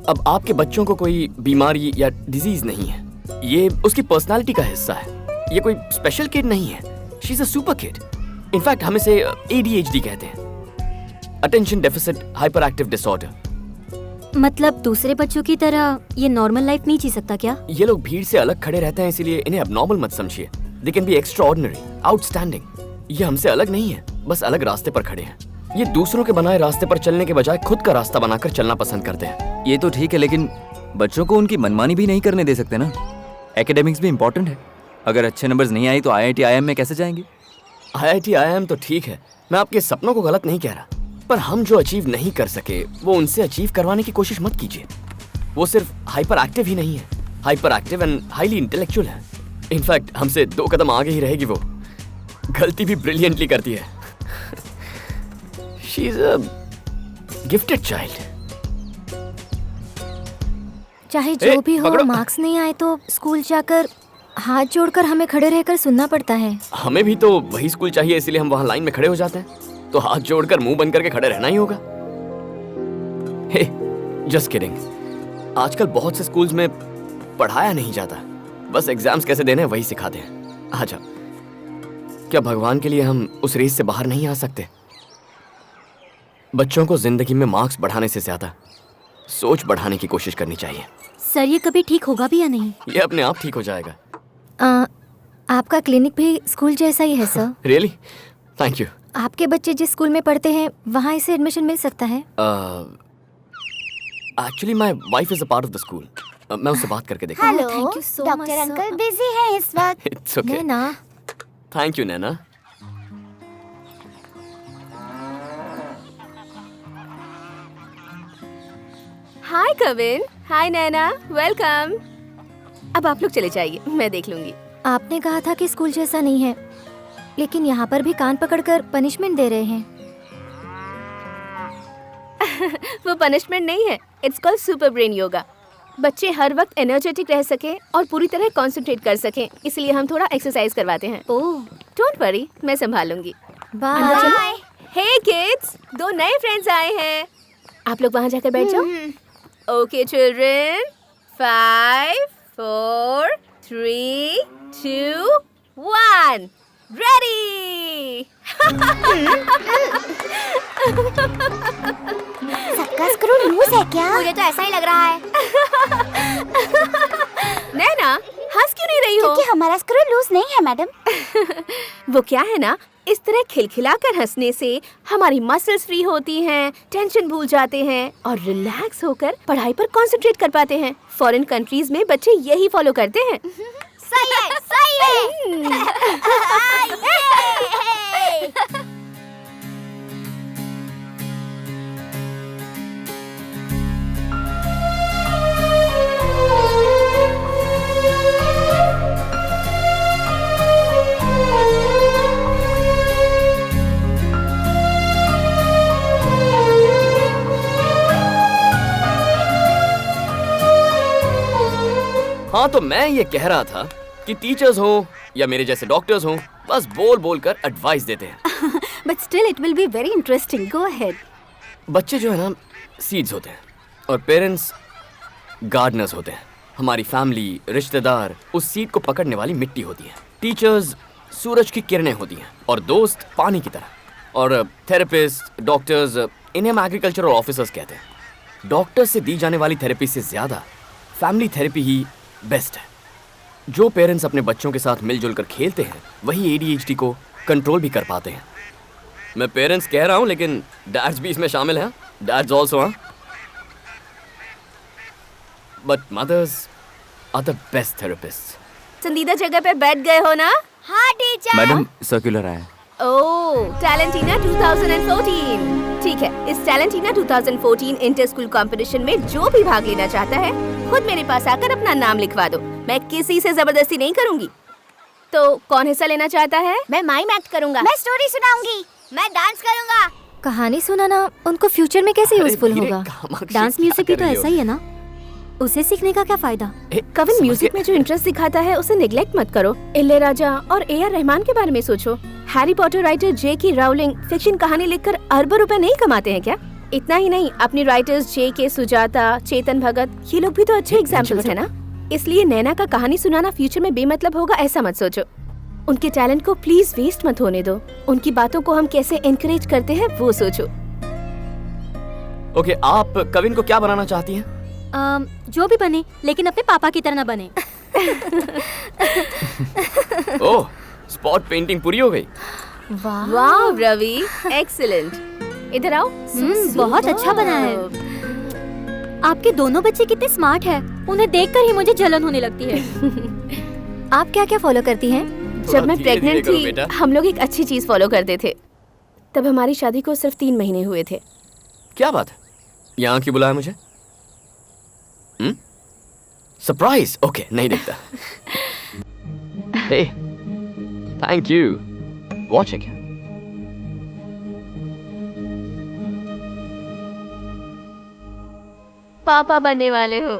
अब आपके बच्चों को कोई बीमारी या डिजीज नहीं है, ये उसकी पर्सनालिटी का हिस्सा है। ये कोई स्पेशल किड नहीं है, she is a super kid. In fact हम इसे ADHD कहते हैं, attention deficit hyper active disorder. मतलब दूसरे बच्चों की तरह ये नॉर्मल लाइफ नहीं जी सकता क्या? ये लोग भीड़ से अलग खड़े रहते हैं, इसीलिए इन्हें अबनॉर्मल मत समझिए। They can be extraordinary, outstanding. ये हमसे अलग नहीं है, बस अलग रास्ते पर खड़े हैं। ये दूसरों के बनाए रास्ते पर चलने के बजाय खुद का रास्ता बनाकर चलना पसंद करते हैं। ये तो ठीक है, लेकिन बच्चों को उनकी मनमानी भी नहीं करने दे सकते ना। एकेडमिक्स भी इम्पोर्टेंट है। अगर अच्छे नंबर्स नहीं आई तो IIT IIM में कैसे जाएंगे? IIT IIM तो ठीक है, मैं आपके सपनों को गलत नहीं कह रहा। पर हम जो अचीव नहीं कर सके वो उनसे अचीव करवाने की कोशिश मत कीजिए। वो सिर्फ हाइपर एक्टिव ही नहीं है, hyper active and highly intellectual है। इनफैक्ट हमसे 2 कदम आगे ही रहेगी। वो गलती भी ब्रिलियंटली करती है। She is a gifted child. चाहे जो भी हो, मार्क्स नहीं आए तो स्कूल जाकर हाथ जोड़कर हमें खड़े रहकर सुनना पड़ता है। हमें भी तो वही स्कूल चाहिए, इसीलिए हम वहाँ लाइन में खड़े हो जाते हैं। तो हाथ जोड़कर मुंह बंद करके खड़े रहना ही होगा। हे, जस्ट किडिंग। आजकल बहुत से स्कूल्स में पढ़ाया नहीं जाता, बस एग्जाम्स कैसे देने हैं वही सिखाते हैं। आ जाओ, क्या भगवान के लिए हम उस रेस से बाहर नहीं आ सकते? बच्चों को जिंदगी में मार्क्स बढ़ाने से ज्यादा सोच बढ़ाने की कोशिश करनी चाहिए। सर, ये कभी ठीक होगा भी या नहीं? ये अपने आप ठीक हो जाएगा। आपका क्लिनिक भी स्कूल जैसा ही है सर। रियली? Thank you. आपके बच्चे जिस स्कूल में पढ़ते हैं वहाँ इसे एडमिशन मिल सकता है? Actually my wife is a part of the school. मैं उससे बात करके देखता हूँ। Hello, thank you so much doctor uncle busy हैं इस वक्त। It's okay. Naina. Thank you Naina. Hi Kavin, hi Naina, welcome. अब आप लोग चले जाइए, मैं देख लूंगी। आपने कहा था कि स्कूल जैसा नहीं है, लेकिन यहाँ पर भी कान पकड़कर पनिशमेंट दे रहे हैं। वो पनिशमेंट नहीं है, it's called super brain yoga. बच्चे हर वक्त एनर्जेटिक रह सके और पूरी तरह कंसंट्रेट कर सकें, इसलिए हम थोड़ा एक्सरसाइज करवाते हैं। ओह, डोंट वरी, मैं संभालूंगी। बाय। हे किड्स, 2 नए फ्रेंड्स आए हैं। आप लोग वहाँ जाकर बैठ जाओ। Okay children, 5, 4, 3, 2, 1, ready. सबका स्क्रू लूज है क्या? मुझे तो ऐसा ही लग रहा है। नैना, हंस क्यों नहीं रही हो? क्योंकि हमारा स्क्रू लूज नहीं है मैडम। वो क्या है ना, इस तरह खिलखिलाकर हंसने से हमारी मसल्स फ्री होती हैं, टेंशन भूल जाते हैं और रिलैक्स होकर पढ़ाई पर कंसंट्रेट कर पाते हैं। फॉरेन कंट्रीज में बच्चे यही फॉलो करते हैं। सही है, सही है। हाँ, तो मैं ये कह रहा था कि टीचर्स हो या मेरे जैसे डॉक्टर्स हो, बस बोल बोल कर एडवाइस देते हैं। But still it will be very interesting. Go ahead. बच्चे जो है ना, सीड्स होते हैं और पेरेंट्स गार्डनर्स होते हैं। हमारी फैमिली, रिश्तेदार उस सीड को पकड़ने वाली मिट्टी होती है। टीचर्स सूरज की किरणें होती हैं और दोस्त पानी की तरह। और थेरेपिस्ट, डॉक्टर्स, इन्हें हम एग्रीकल्चरल ऑफिसर्स कहते हैं। डॉक्टर से दी जाने वाली थेरेपी से ज्यादा फैमिली थेरेपी ही बेस्ट है। जो पेरेंट्स अपने बच्चों के साथ मिलजुल कर खेलते हैं वही ADHD को कंट्रोल भी कर पाते हैं। मैं पेरेंट्स कह रहा हूँ, लेकिन डैड्स भी इसमें शामिल हैं। Dads also. हाँ, but mothers are the best therapist. पसंदीदा जगह पे बैठ गए हो ना? हाँ टीचर। मैडम, सर्कुलर आया। ओह, टैलेंटीना 2014। ठीक है, इस टैलेंटीना 2014 इंटर स्कूल कंपटीशन में जो भी भाग लेना चाहता है खुद मेरे पास आकर अपना नाम लिखवा दो। मैं किसी से जबरदस्ती नहीं करूंगी। तो कौन हिस्सा लेना चाहता है? मैं माइम एक्ट करूंगा। मैं स्टोरी सुनाऊंगी। मैं डांस करूंगा। कहानी सुनाना उनको फ्यूचर में कैसे यूजफुल होगा? डांस म्यूजिक भी तो ऐसा ही है ना, उसे सीखने का क्या फायदा? कविन, म्यूजिक में जो इंटरेस्ट दिखाता है उसे नेग्लेक्ट मत करो। इलैयाराजा और AR रहमान के बारे में सोचो। Harry Potter writer J.K. Rowling fiction कहानी लिखकर अरबों रुपए नहीं कमाते हैं क्या? इतना ही नहीं, अपनी राइटर्स J.K. सुजाता, चेतन भगत, ये लोग भी तो अच्छे एग्जाम्पल्स है ना। इसलिए नैना का कहानी सुनाना फ्यूचर में बेमतलब होगा ऐसा मत सोचो। उनके टैलेंट को प्लीज वेस्ट मत होने दो। उनकी बातों को हम कैसे एनकरेज करते हैं वो सोचो। ओके, आप कविन को क्या बनाना चाहती हैं? जो भी बने, लेकिन अपने पापा की तरह ना बने। ओह, स्पॉट पेंटिंग पूरी हो गई। वाह रवि, एक्सीलेंट। इधर आओ। बहुत अच्छा बना है। आपके दोनों बच्चे कितने स्मार्ट हैं। उन्हें देखकर ही मुझे जलन होने लगती है। आप क्या क्या फॉलो करती हैं? जब मैं प्रेग्नेंट थी हम लोग एक अच्छी चीज फॉलो करते थे। तब हमारी शादी को सिर्फ 3 महीने हुए थे। क्या बात है, यहाँ क्यों बुलाया मुझे? सरप्राइज? ओके, नहीं देखता। हे, थैंक यू। वॉच है क्या? पापा बनने वाले हो।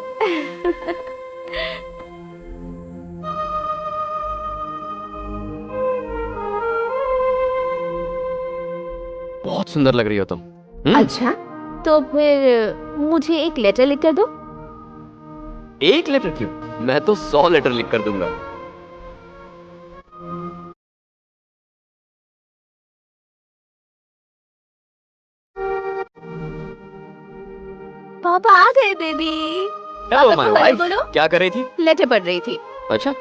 बहुत सुंदर लग रही हो तुम। अच्छा, तो फिर मुझे एक लेटर लिख कर दो। एक लेटर क्यों? मैं तो 100 लेटर लिख कर दूंगा। पापा आ गए बेबी। Hello my wife. बोलो। क्या कर रही थी? लेटर पढ़ रही थी। अच्छा,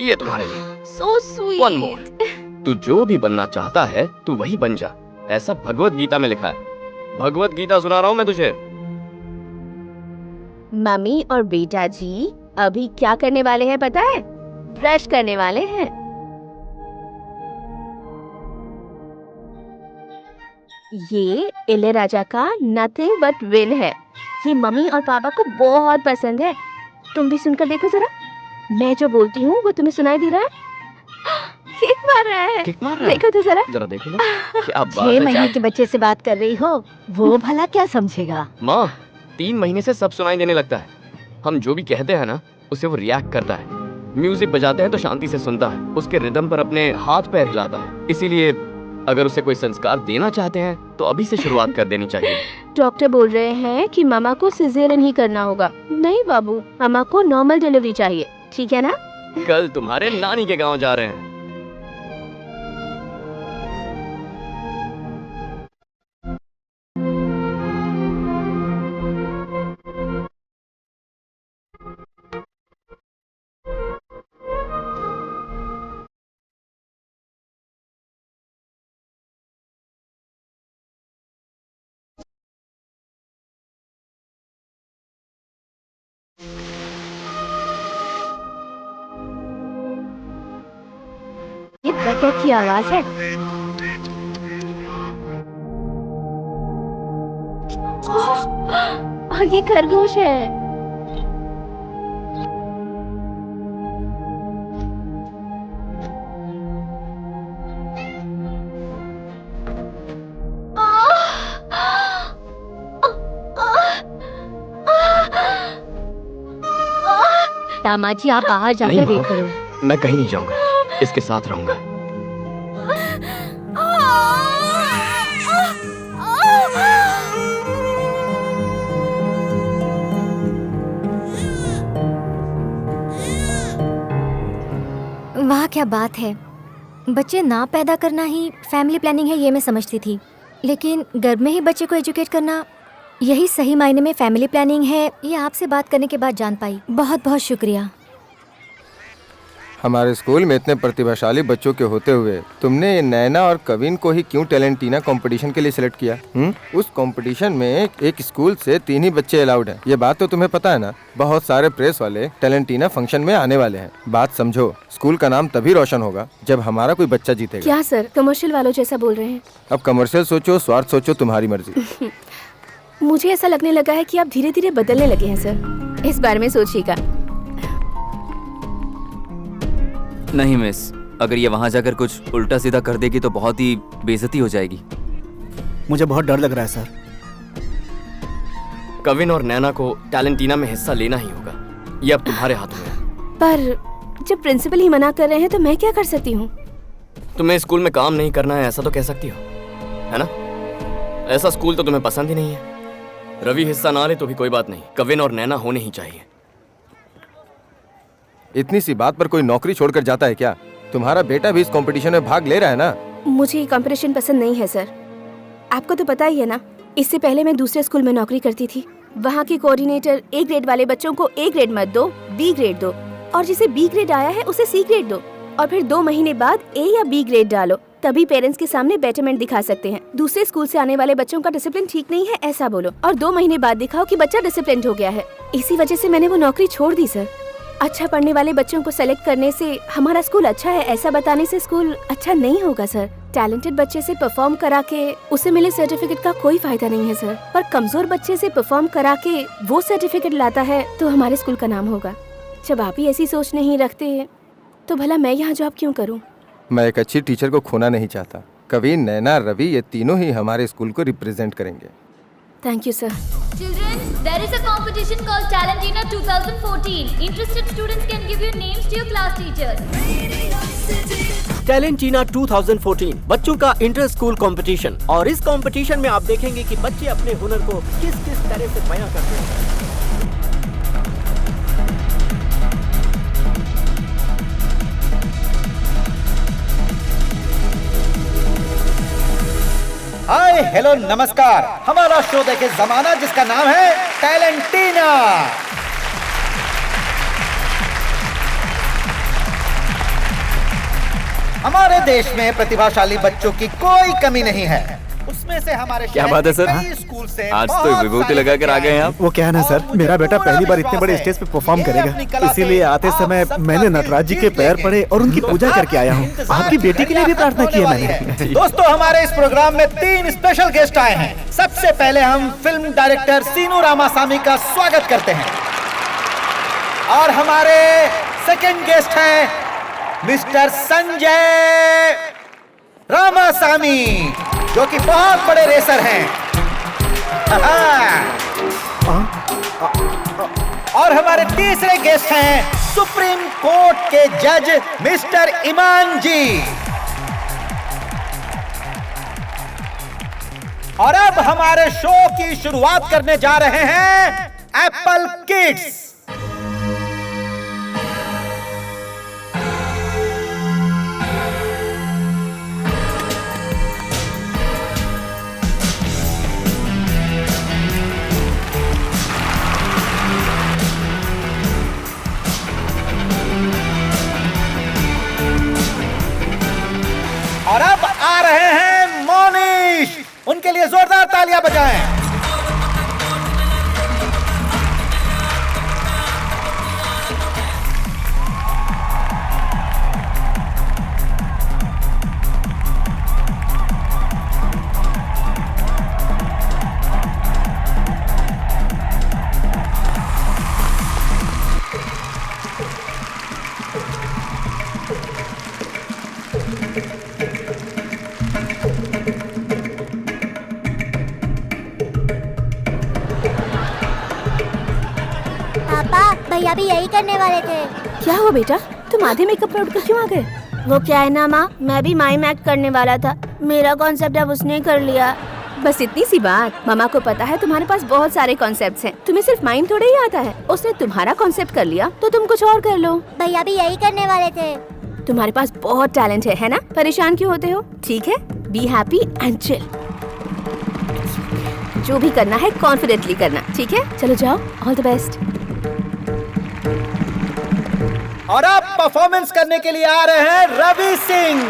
ये तुम्हारे लिए। So sweet. One more. तू जो भी बनना चाहता है तू वही बन जा, ऐसा भगवत गीता में लिखा है। भगवत गीता सुना रहा हूँ मैं तुझे। मम्मी और बेटा जी अभी क्या करने वाले हैं पता है? ब्रश करने वाले हैं। ये इलैयाराजा का नथिंग बट विन है। ये मम्मी और पापा को बहुत पसंद है। तुम भी सुनकर देखो जरा। मैं जो बोलती हूँ वो तुम्हें सुनाई दे रहा है? किक मार रहा है। किक मार रहा है? देखो तो जरा। जरा देखो ना। क्या बात 6 है। महीने के बच्चे से बात कर रही हो, वो भला क्या समझेगा? माँ, 3 महीने से सब सुनाई देने लगता है। हम जो भी कहते हैं ना उसे वो रिएक्ट करता है। म्यूजिक बजाते हैं तो शांति से सुनता है, उसके रिदम पर अपने हाथ पैर हिलाता है। इसीलिए अगर उसे कोई संस्कार देना चाहते हैं तो अभी से शुरुआत कर देनी चाहिए। डॉक्टर बोल रहे हैं कि मामा को सिजेरियन ही करना होगा। नहीं बाबू, मामा को नॉर्मल डिलीवरी चाहिए, ठीक है ना? कल तुम्हारे नानी के गांव जा रहे हैं। ये बतख की आवाज है। और ये खरगोश है। दामाजी आप बाहर जाकर नहीं वेट माँ, करो। मैं कहीं नहीं जाऊंगा, इसके साथ रहूंगा। वाह क्या बात है। बच्चे ना पैदा करना ही फैमिली प्लानिंग है, ये मैं समझती थी, लेकिन गर्भ में ही बच्चे को एजुकेट करना यही सही मायने में फैमिली प्लानिंग है, ये आपसे बात करने के बाद जान पाई। बहुत बहुत शुक्रिया। हमारे स्कूल में इतने प्रतिभाशाली बच्चों के होते हुए तुमने ये नैना और कविन को ही क्यों टैलेंटीना कंपटीशन के लिए सिलेक्ट किया? उस कंपटीशन में एक स्कूल से 3 ही बच्चे अलाउड हैं। ये बात तो तुम्हें पता है ना? बहुत सारे प्रेस वाले टैलेंटीना फंक्शन में आने वाले हैं। बात समझो, स्कूल का नाम तभी रोशन होगा जब हमारा कोई बच्चा जीतेगा। क्या सर, कमर्शियल वालों जैसा बोल रहे हैं? अब कमर्शियल सोचो, स्वार्थ सोचो, तुम्हारी मर्जी। मुझे ऐसा लगने लगा है कि आप धीरे धीरे बदलने लगे हैं सर। इस बारे में सोचिएगा। नहीं मिस, अगर ये वहाँ जाकर कुछ उल्टा सीधा कर देगी तो बहुत ही बेइज्जती हो जाएगी। मुझे बहुत डर लग रहा है सर। कविन और नैना को टैलेंटीना में हिस्सा लेना ही होगा। ये अब तुम्हारे हाथों में है। पर जब प्रिंसिपल ही मना कर रहे हैं तो मैं क्या कर सकती हूँ? तुम्हें स्कूल में काम नहीं करना है ऐसा तो कह सकती हो, है ना? ऐसा स्कूल तो तुम्हें पसंद ही नहीं है। रवि हिस्सा ना ले तो भी कोई बात नहीं, कविन और नैना होने ही चाहिए। इतनी सी बात पर कोई नौकरी छोड़कर जाता है क्या? तुम्हारा बेटा भी इस कंपटीशन में भाग ले रहा है ना? मुझे कंपटीशन पसंद नहीं है सर। आपको तो पता ही है ना, इससे पहले मैं दूसरे स्कूल में नौकरी करती थी। वहाँ के कोऑर्डिनेटर A ग्रेड वाले बच्चों को A ग्रेड मत दो, B ग्रेड दो, और जिसे B ग्रेड आया है उसे C ग्रेड दो, और फिर 2 महीने बाद A या B ग्रेड डालो, तभी पेरेंट्स के सामने बेटरमेंट दिखा सकते हैं। दूसरे स्कूल से आने वाले बच्चों का डिसिप्लिन ठीक नहीं है ऐसा बोलो, और 2 महीने बाद दिखाओ कि बच्चा डिसिप्लिन हो गया है। इसी वजह से मैंने वो नौकरी छोड़ दी सर। अच्छा पढ़ने वाले बच्चों को सेलेक्ट करने से हमारा स्कूल अच्छा है ऐसा बताने से स्कूल अच्छा नहीं होगा सर। टैलेंटेड बच्चे से परफॉर्म करा के उसे मिले सर्टिफिकेट का कोई फायदा नहीं है सर। पर कमजोर बच्चे से परफॉर्म करा के वो सर्टिफिकेट लाता है तो हमारे स्कूल का नाम होगा। जब आप ही ऐसी सोच नहीं रखते तो भला मैं यहाँ जॉब क्यों करूँ? मैं एक अच्छी टीचर को खोना नहीं चाहता। कविन, नैना, रवि ये तीनों ही हमारे स्कूल को रिप्रेजेंट करेंगे। Thank you sir. Children, there is a competition called Talentina 2014. Interested students can give your names to your class teachers. टैलेंटीना 2014 बच्चों का इंटर स्कूल कंपटीशन, और इस कंपटीशन में आप देखेंगे कि बच्चे अपने हुनर को किस किस तरह से बयां करते हैं। हाय, हेलो, नमस्कार। हमारा शो देखे जमाना, जिसका नाम है टैलेंटीना। हमारे देश में प्रतिभाशाली बच्चों की कोई कमी नहीं है। उसमें से हमारे क्या बात है सर, आज तो विभूति लगा कर आ गए हैं आप। वो क्या है ना सर, मेरा बेटा पहली बार इतने बड़े स्टेज पे परफॉर्म करेगा, इसीलिए आते समय मैंने नटराज जी के पैर पड़े और उनकी पूजा करके आया हूँ। आपकी बेटी के लिए भी प्रार्थना की है मैंने। दोस्तों, हमारे इस प्रोग्राम में 3 स्पेशल गेस्ट आए हैं। सबसे पहले हम फिल्म डायरेक्टर सीनू रामासामी का स्वागत करते हैं, और हमारे सेकंड गेस्ट हैं मिस्टर संजय रामासामी, जो कि बहुत बड़े रेसर हैं। और हमारे तीसरे गेस्ट हैं सुप्रीम कोर्ट के जज मिस्टर ईमान जी। और अब हमारे शो की शुरुआत करने जा रहे हैं एप्पल किड्स। और अब आ रहे हैं मोनिश, उनके लिए जोरदार तालियां बजाएं। भैया भी यही करने वाले थे। क्या हुआ बेटा, तुम आधे मेकअप में उठकर क्यों आ गए? वो क्या है ना माँ, मैं भी माइम एक्ट करने वाला था, मेरा कॉन्सेप्ट अब उसने कर लिया। बस इतनी सी बात। मामा को पता है तुम्हारे पास बहुत सारे कॉन्सेप्ट्स हैं, तुम्हें सिर्फ माइम थोड़ा ही आता है। उसने तुम्हारा कॉन्सेप्ट कर लिया तो तुम कुछ और कर लो। भैया भी यही करने वाले थे। तुम्हारे पास बहुत टैलेंट है ना? परेशान क्यों होते हो? ठीक है, बी हैप्पी एंड चिल। जो भी करना है कॉन्फिडेंटली करना, ठीक है? चलो जाओ, ऑल द बेस्ट। और अब परफॉर्मेंस करने के लिए आ रहे हैं रवि सिंह।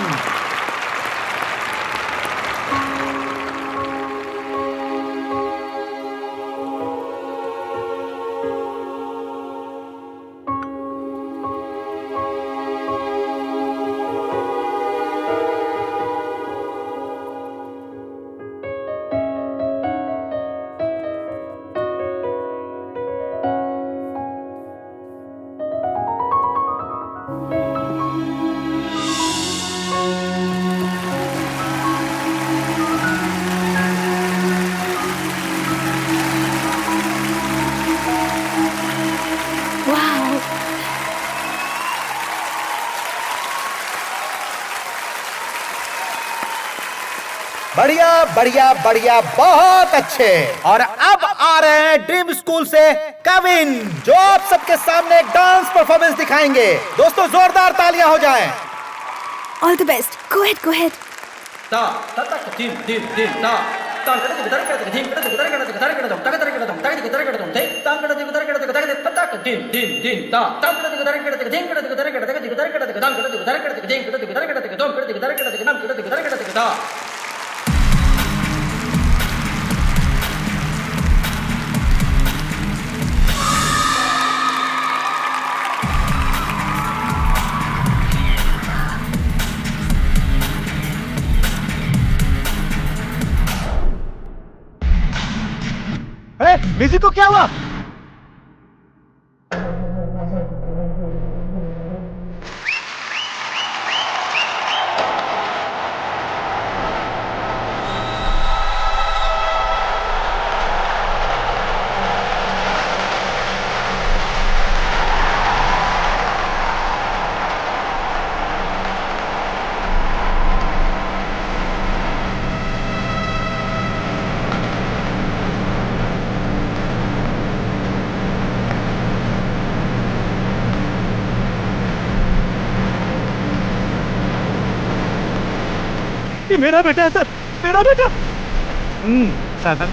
बढ़िया बढ़िया बढ़िया, बहुत अच्छे। और अब आ रहे हैं ड्रीम स्कूल से कविन, जो आप सबके सामने एक डांस परफॉर्मेंस दिखाएंगे। दोस्तों, जोरदार तालियां हो जाएं। All the best, go ahead, go ahead. Music को क्या हुआ? ये मेरा बेटा है सर, मेरा बेटा। सर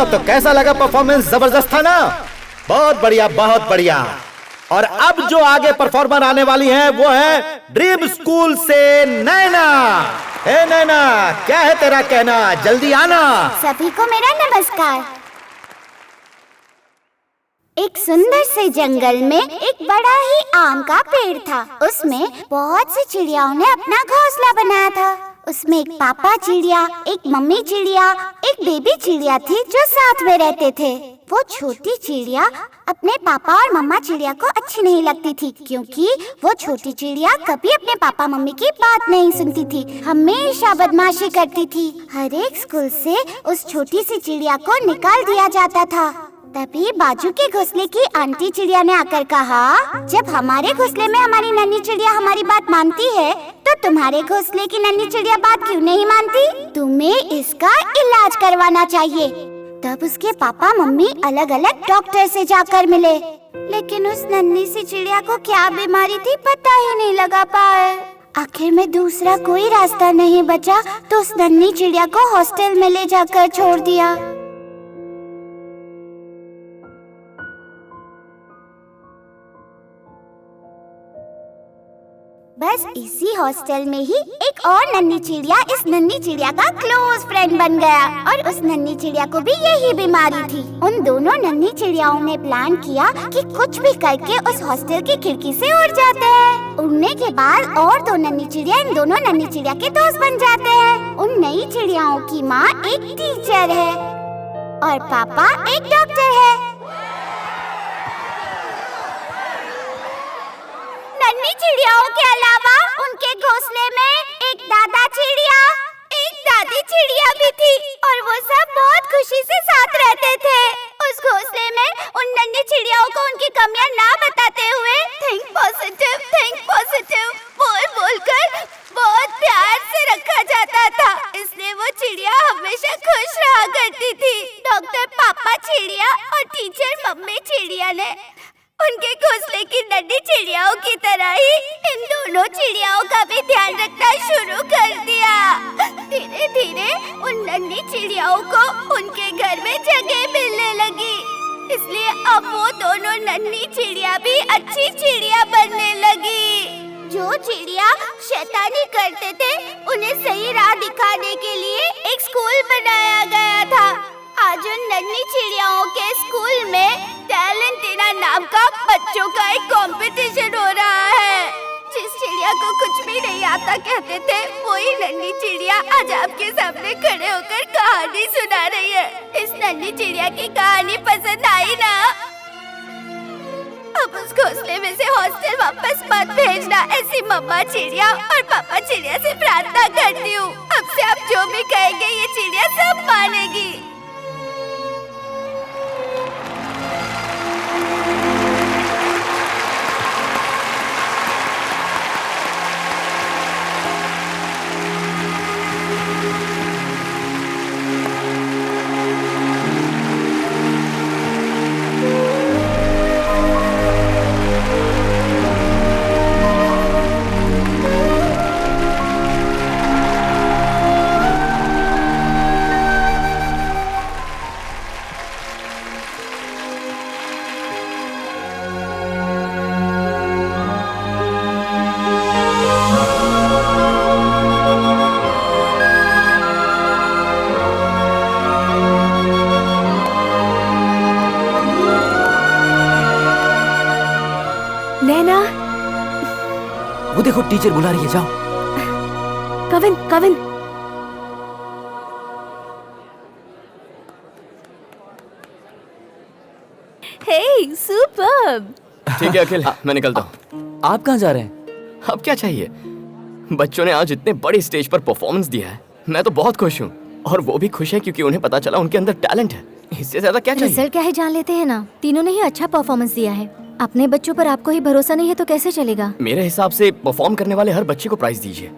तो कैसा लगा परफॉर्मेंस? जबरदस्त था ना? बहुत बढ़िया, बहुत बढ़िया। और अब जो आगे परफॉर्मर आने वाली है वो है ड्रीम स्कूल से नैना। हे नैना, क्या है तेरा कहना? जल्दी आना। सभी को मेरा नमस्कार। एक सुंदर से जंगल में एक बड़ा ही आम का पेड़ था। उसमें बहुत सी चिड़ियाओं ने अपना घोंसला बनाया था। उसमें एक पापा चिड़िया, एक मम्मी चिड़िया, एक बेबी चिड़िया थी जो साथ में रहते थे। वो छोटी चिड़िया अपने पापा और मम्मा चिड़िया को अच्छी नहीं लगती थी, क्योंकि वो छोटी चिड़िया कभी अपने पापा मम्मी की बात नहीं सुनती थी, हमेशा बदमाशी करती थी। हर एक स्कूल से उस छोटी सी चिड़िया को निकाल दिया जाता था। तभी बाजू के घोंसले की आंटी चिड़िया ने आकर कहा, जब हमारे घोंसले में हमारी नन्ही चिड़िया हमारी बात मानती है, तो तुम्हारे घोंसले की नन्ही चिड़िया बात क्यों नहीं मानती? तुम्हें इसका इलाज करवाना चाहिए। तब उसके पापा मम्मी अलग अलग डॉक्टर से जाकर मिले, लेकिन उस नन्ही सी चिड़िया को क्या बीमारी थी पता ही नहीं लगा पाए। आखिर में दूसरा कोई रास्ता नहीं बचा तो उस नन्ही चिड़िया को हॉस्टल में ले जाकर छोड़ दिया। बस इसी हॉस्टल में ही एक और नन्ही चिड़िया इस नन्ही चिड़िया का क्लोज फ्रेंड बन गया, और उस नन्ही चिड़िया को भी यही बीमारी थी। उन दोनों नन्ही चिड़ियाओं ने प्लान किया कि कुछ भी करके उस हॉस्टल की खिड़की से उड़ जाते हैं। उड़ने के बाद और दो नन्ही चिड़िया इन दोनों नन्ही चिड़िया के दोस्त बन जाते हैं। उन नई चिड़ियाओं की माँ एक टीचर है और पापा एक डॉक्टर है। नन्ही चिड़ियाओं के अलावा उनके घोंसले में एक दादा चिड़िया, एक दादी चिड़िया भी थी, और वो सब बहुत खुशी से साथ रहते थे। उस घोंसले में उन नन्ही चिड़ियाओं को उनकी कमियां ना बताते हुए थिंक पॉजिटिव बोल बोल कर बहुत प्यार से रखा जाता था। इसलिए वो चिड़िया हमेशा खुश रहा करती थी। डॉक्टर पापा चिड़िया और टीचर मम्मी चिड़िया ने उनके घोंसले की नन्ही चिड़ियाओं की तरह ही इन दोनों चिड़ियाओं का भी ध्यान रखना शुरू कर दिया। धीरे धीरे उन नन्ही चिड़ियाओं को उनके घर में जगह मिलने लगी, इसलिए अब वो दोनों नन्ही चिड़िया भी अच्छी चिड़िया बनने लगी। जो चिड़िया शैतानी करते थे उन्हें सही राह दिखाने के लिए एक स्कूल बनाया गया था। आज उन नन्ही चिड़ियाओं के स्कूल में टैलेंटिना नाम का बच्चों का एक कंपटीशन हो रहा है। जिस चिड़िया को कुछ भी नहीं आता कहते थे, वही नन्ही चिड़िया आज आपके सामने खड़े होकर कहानी सुना रही है। इस नन्ही चिड़िया की कहानी पसंद आई ना? अब उस घोंसले में से हॉस्टल वापस मत भेजना, ऐसी मम्मा चिड़िया और पापा चिड़िया से प्रार्थना करती हूँ। अब से आप जो भी कहेंगे ये चिड़िया सब मानेगी। देखो टीचर बुला रही है, जाओ। कविन, कविन। हे, सुपर्ब। ठीक है अखिल, मैं निकलता हूँ। आप कहाँ जा रहे हैं? अब क्या चाहिए? बच्चों ने आज इतने बड़े स्टेज पर परफॉर्मेंस दिया है, मैं तो बहुत खुश हूँ। और वो भी खुश है क्योंकि उन्हें पता चला उनके अंदर टैलेंट है। इससे ज्यादा क्या चाहिए? रिजल्ट क्या है जान लेते हैं ना। तीनों ने ही अच्छा परफॉर्मेंस दिया है। अपने बच्चों पर आपको ही भरोसा नहीं है तो कैसे चलेगा? मेरे हिसाब से परफॉर्म करने वाले हर बच्चे को प्राइज दीजिए।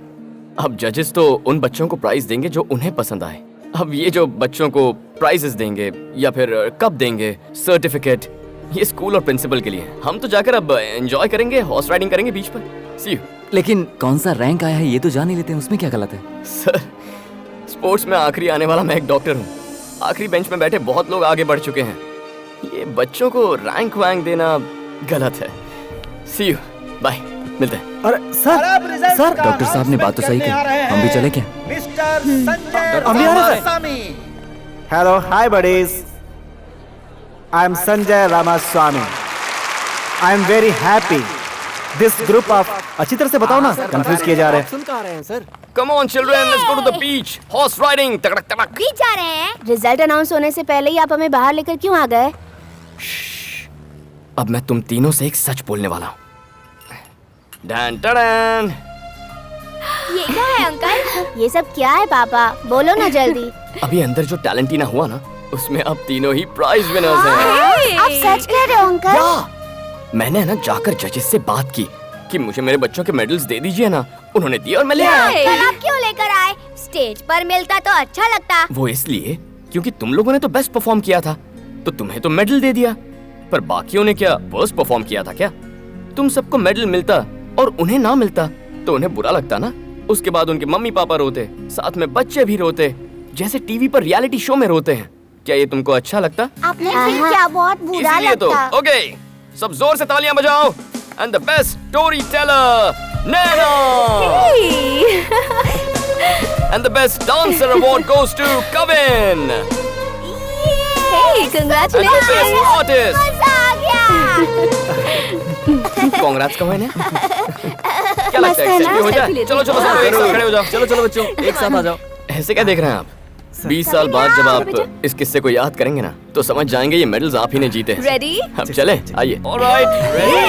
अब जजेस तो उन बच्चों को प्राइज देंगे जो उन्हें पसंद आए। अब ये जो बच्चों को प्राइजेस देंगे या फिर कप देंगे, सर्टिफिकेट, ये स्कूल और प्रिंसिपल के लिए। हम तो जाकर अब एंजॉय करेंगे, हॉर्स राइडिंग करेंगे बीच पर। सी यू। लेकिन कौन सा रैंक आया है ये तो जान ही लेते हैं, उसमें क्या गलत है? सर, स्पोर्ट्स में आखिरी आने वाला मैं एक डॉक्टर हूँ। आखिरी बेंच में बैठे बहुत लोग आगे बढ़ चुके हैं। ये बच्चों को रैंक वैंक देना गलत है। सी यू, बाय, मिलते हैं। अरे सर, डॉक्टर साहब ने बात तो सही कही, हम भी चले क्या? मिस्टर संजय हम भी आ रहे हैं, Ramaswamy. Hello, hi buddies. I am Sanjay Ramaswamy. I am very happy this group of. अच्छी तरह से बताओ ना, कंफ्यूज किए जा रहे हैं। सुन कहाँ रहे हैं sir? Come on children, let's go to the beach. Horse riding. तड़क तड़क। बीच जा रहे हैं। रिजल्ट अनाउंस होने से पहले ही आप हमें बाहर लेकर क्यों आ गए? अब मैं तुम तीनों से एक सच बोलने वाला हूँ। डन टडन। ये क्या है अंकल? ये सब क्या है पापा? बोलो ना जल्दी। अभी अंदर जो टैलेंटीना हुआ ना, उसमें अब तीनों ही प्राइज विनर्स हैं। आप सच कह रहे हो अंकल? मैंने ना जाकर जजेस से बात की कि मुझे मेरे बच्चों के मेडल्स दे दीजिए ना। उन्होंने दिया और मैं ले आया। कल आप क्यों लेकर आए? स्टेज पर मिलता तो अच्छा लगता। वो इसलिए क्योंकि तुम लोगों ने तो बेस्ट परफॉर्म किया था, तो तुम्हें तो मेडल दे दिया। पर बाकियों ने क्या वर्स्ट परफॉर्म किया था क्या? तुम सबको मेडल मिलता और उन्हें ना मिलता तो उन्हें बुरा लगता ना। उसके बाद उनके मम्मी पापा रोते, साथ में बच्चे भी रोते, जैसे टीवी पर रियलिटी शो में रोते हैं। क्या ये तुमको अच्छा लगता? आपने फिर क्या बहुत बुरा इसलिए तो लगता। ओके, सब जोर से तालियां बजाओ। And the best story teller Naina. And the best dancer award goes to Kavin. Hey, congratulations! And the best artist. मजा आ गया। कांग्रेट्स कहो इन्हें। क्या लगता है, मस्त है सेल्फी हो ना? जाए? सेल्फी चलो चलो सब एक साथ खड़े हो जाओ। चलो चलो बच्चों, एक साथ आ जाओ। ऐसे क्या देख रहे हैं आप? 20 साल बाद जब आप इस किस्से को याद करेंगे ना, तो समझ जाएंगे ये मेडल्स आप ही ने जीते हैं। Ready? अब चले, आइए। Alright, ready.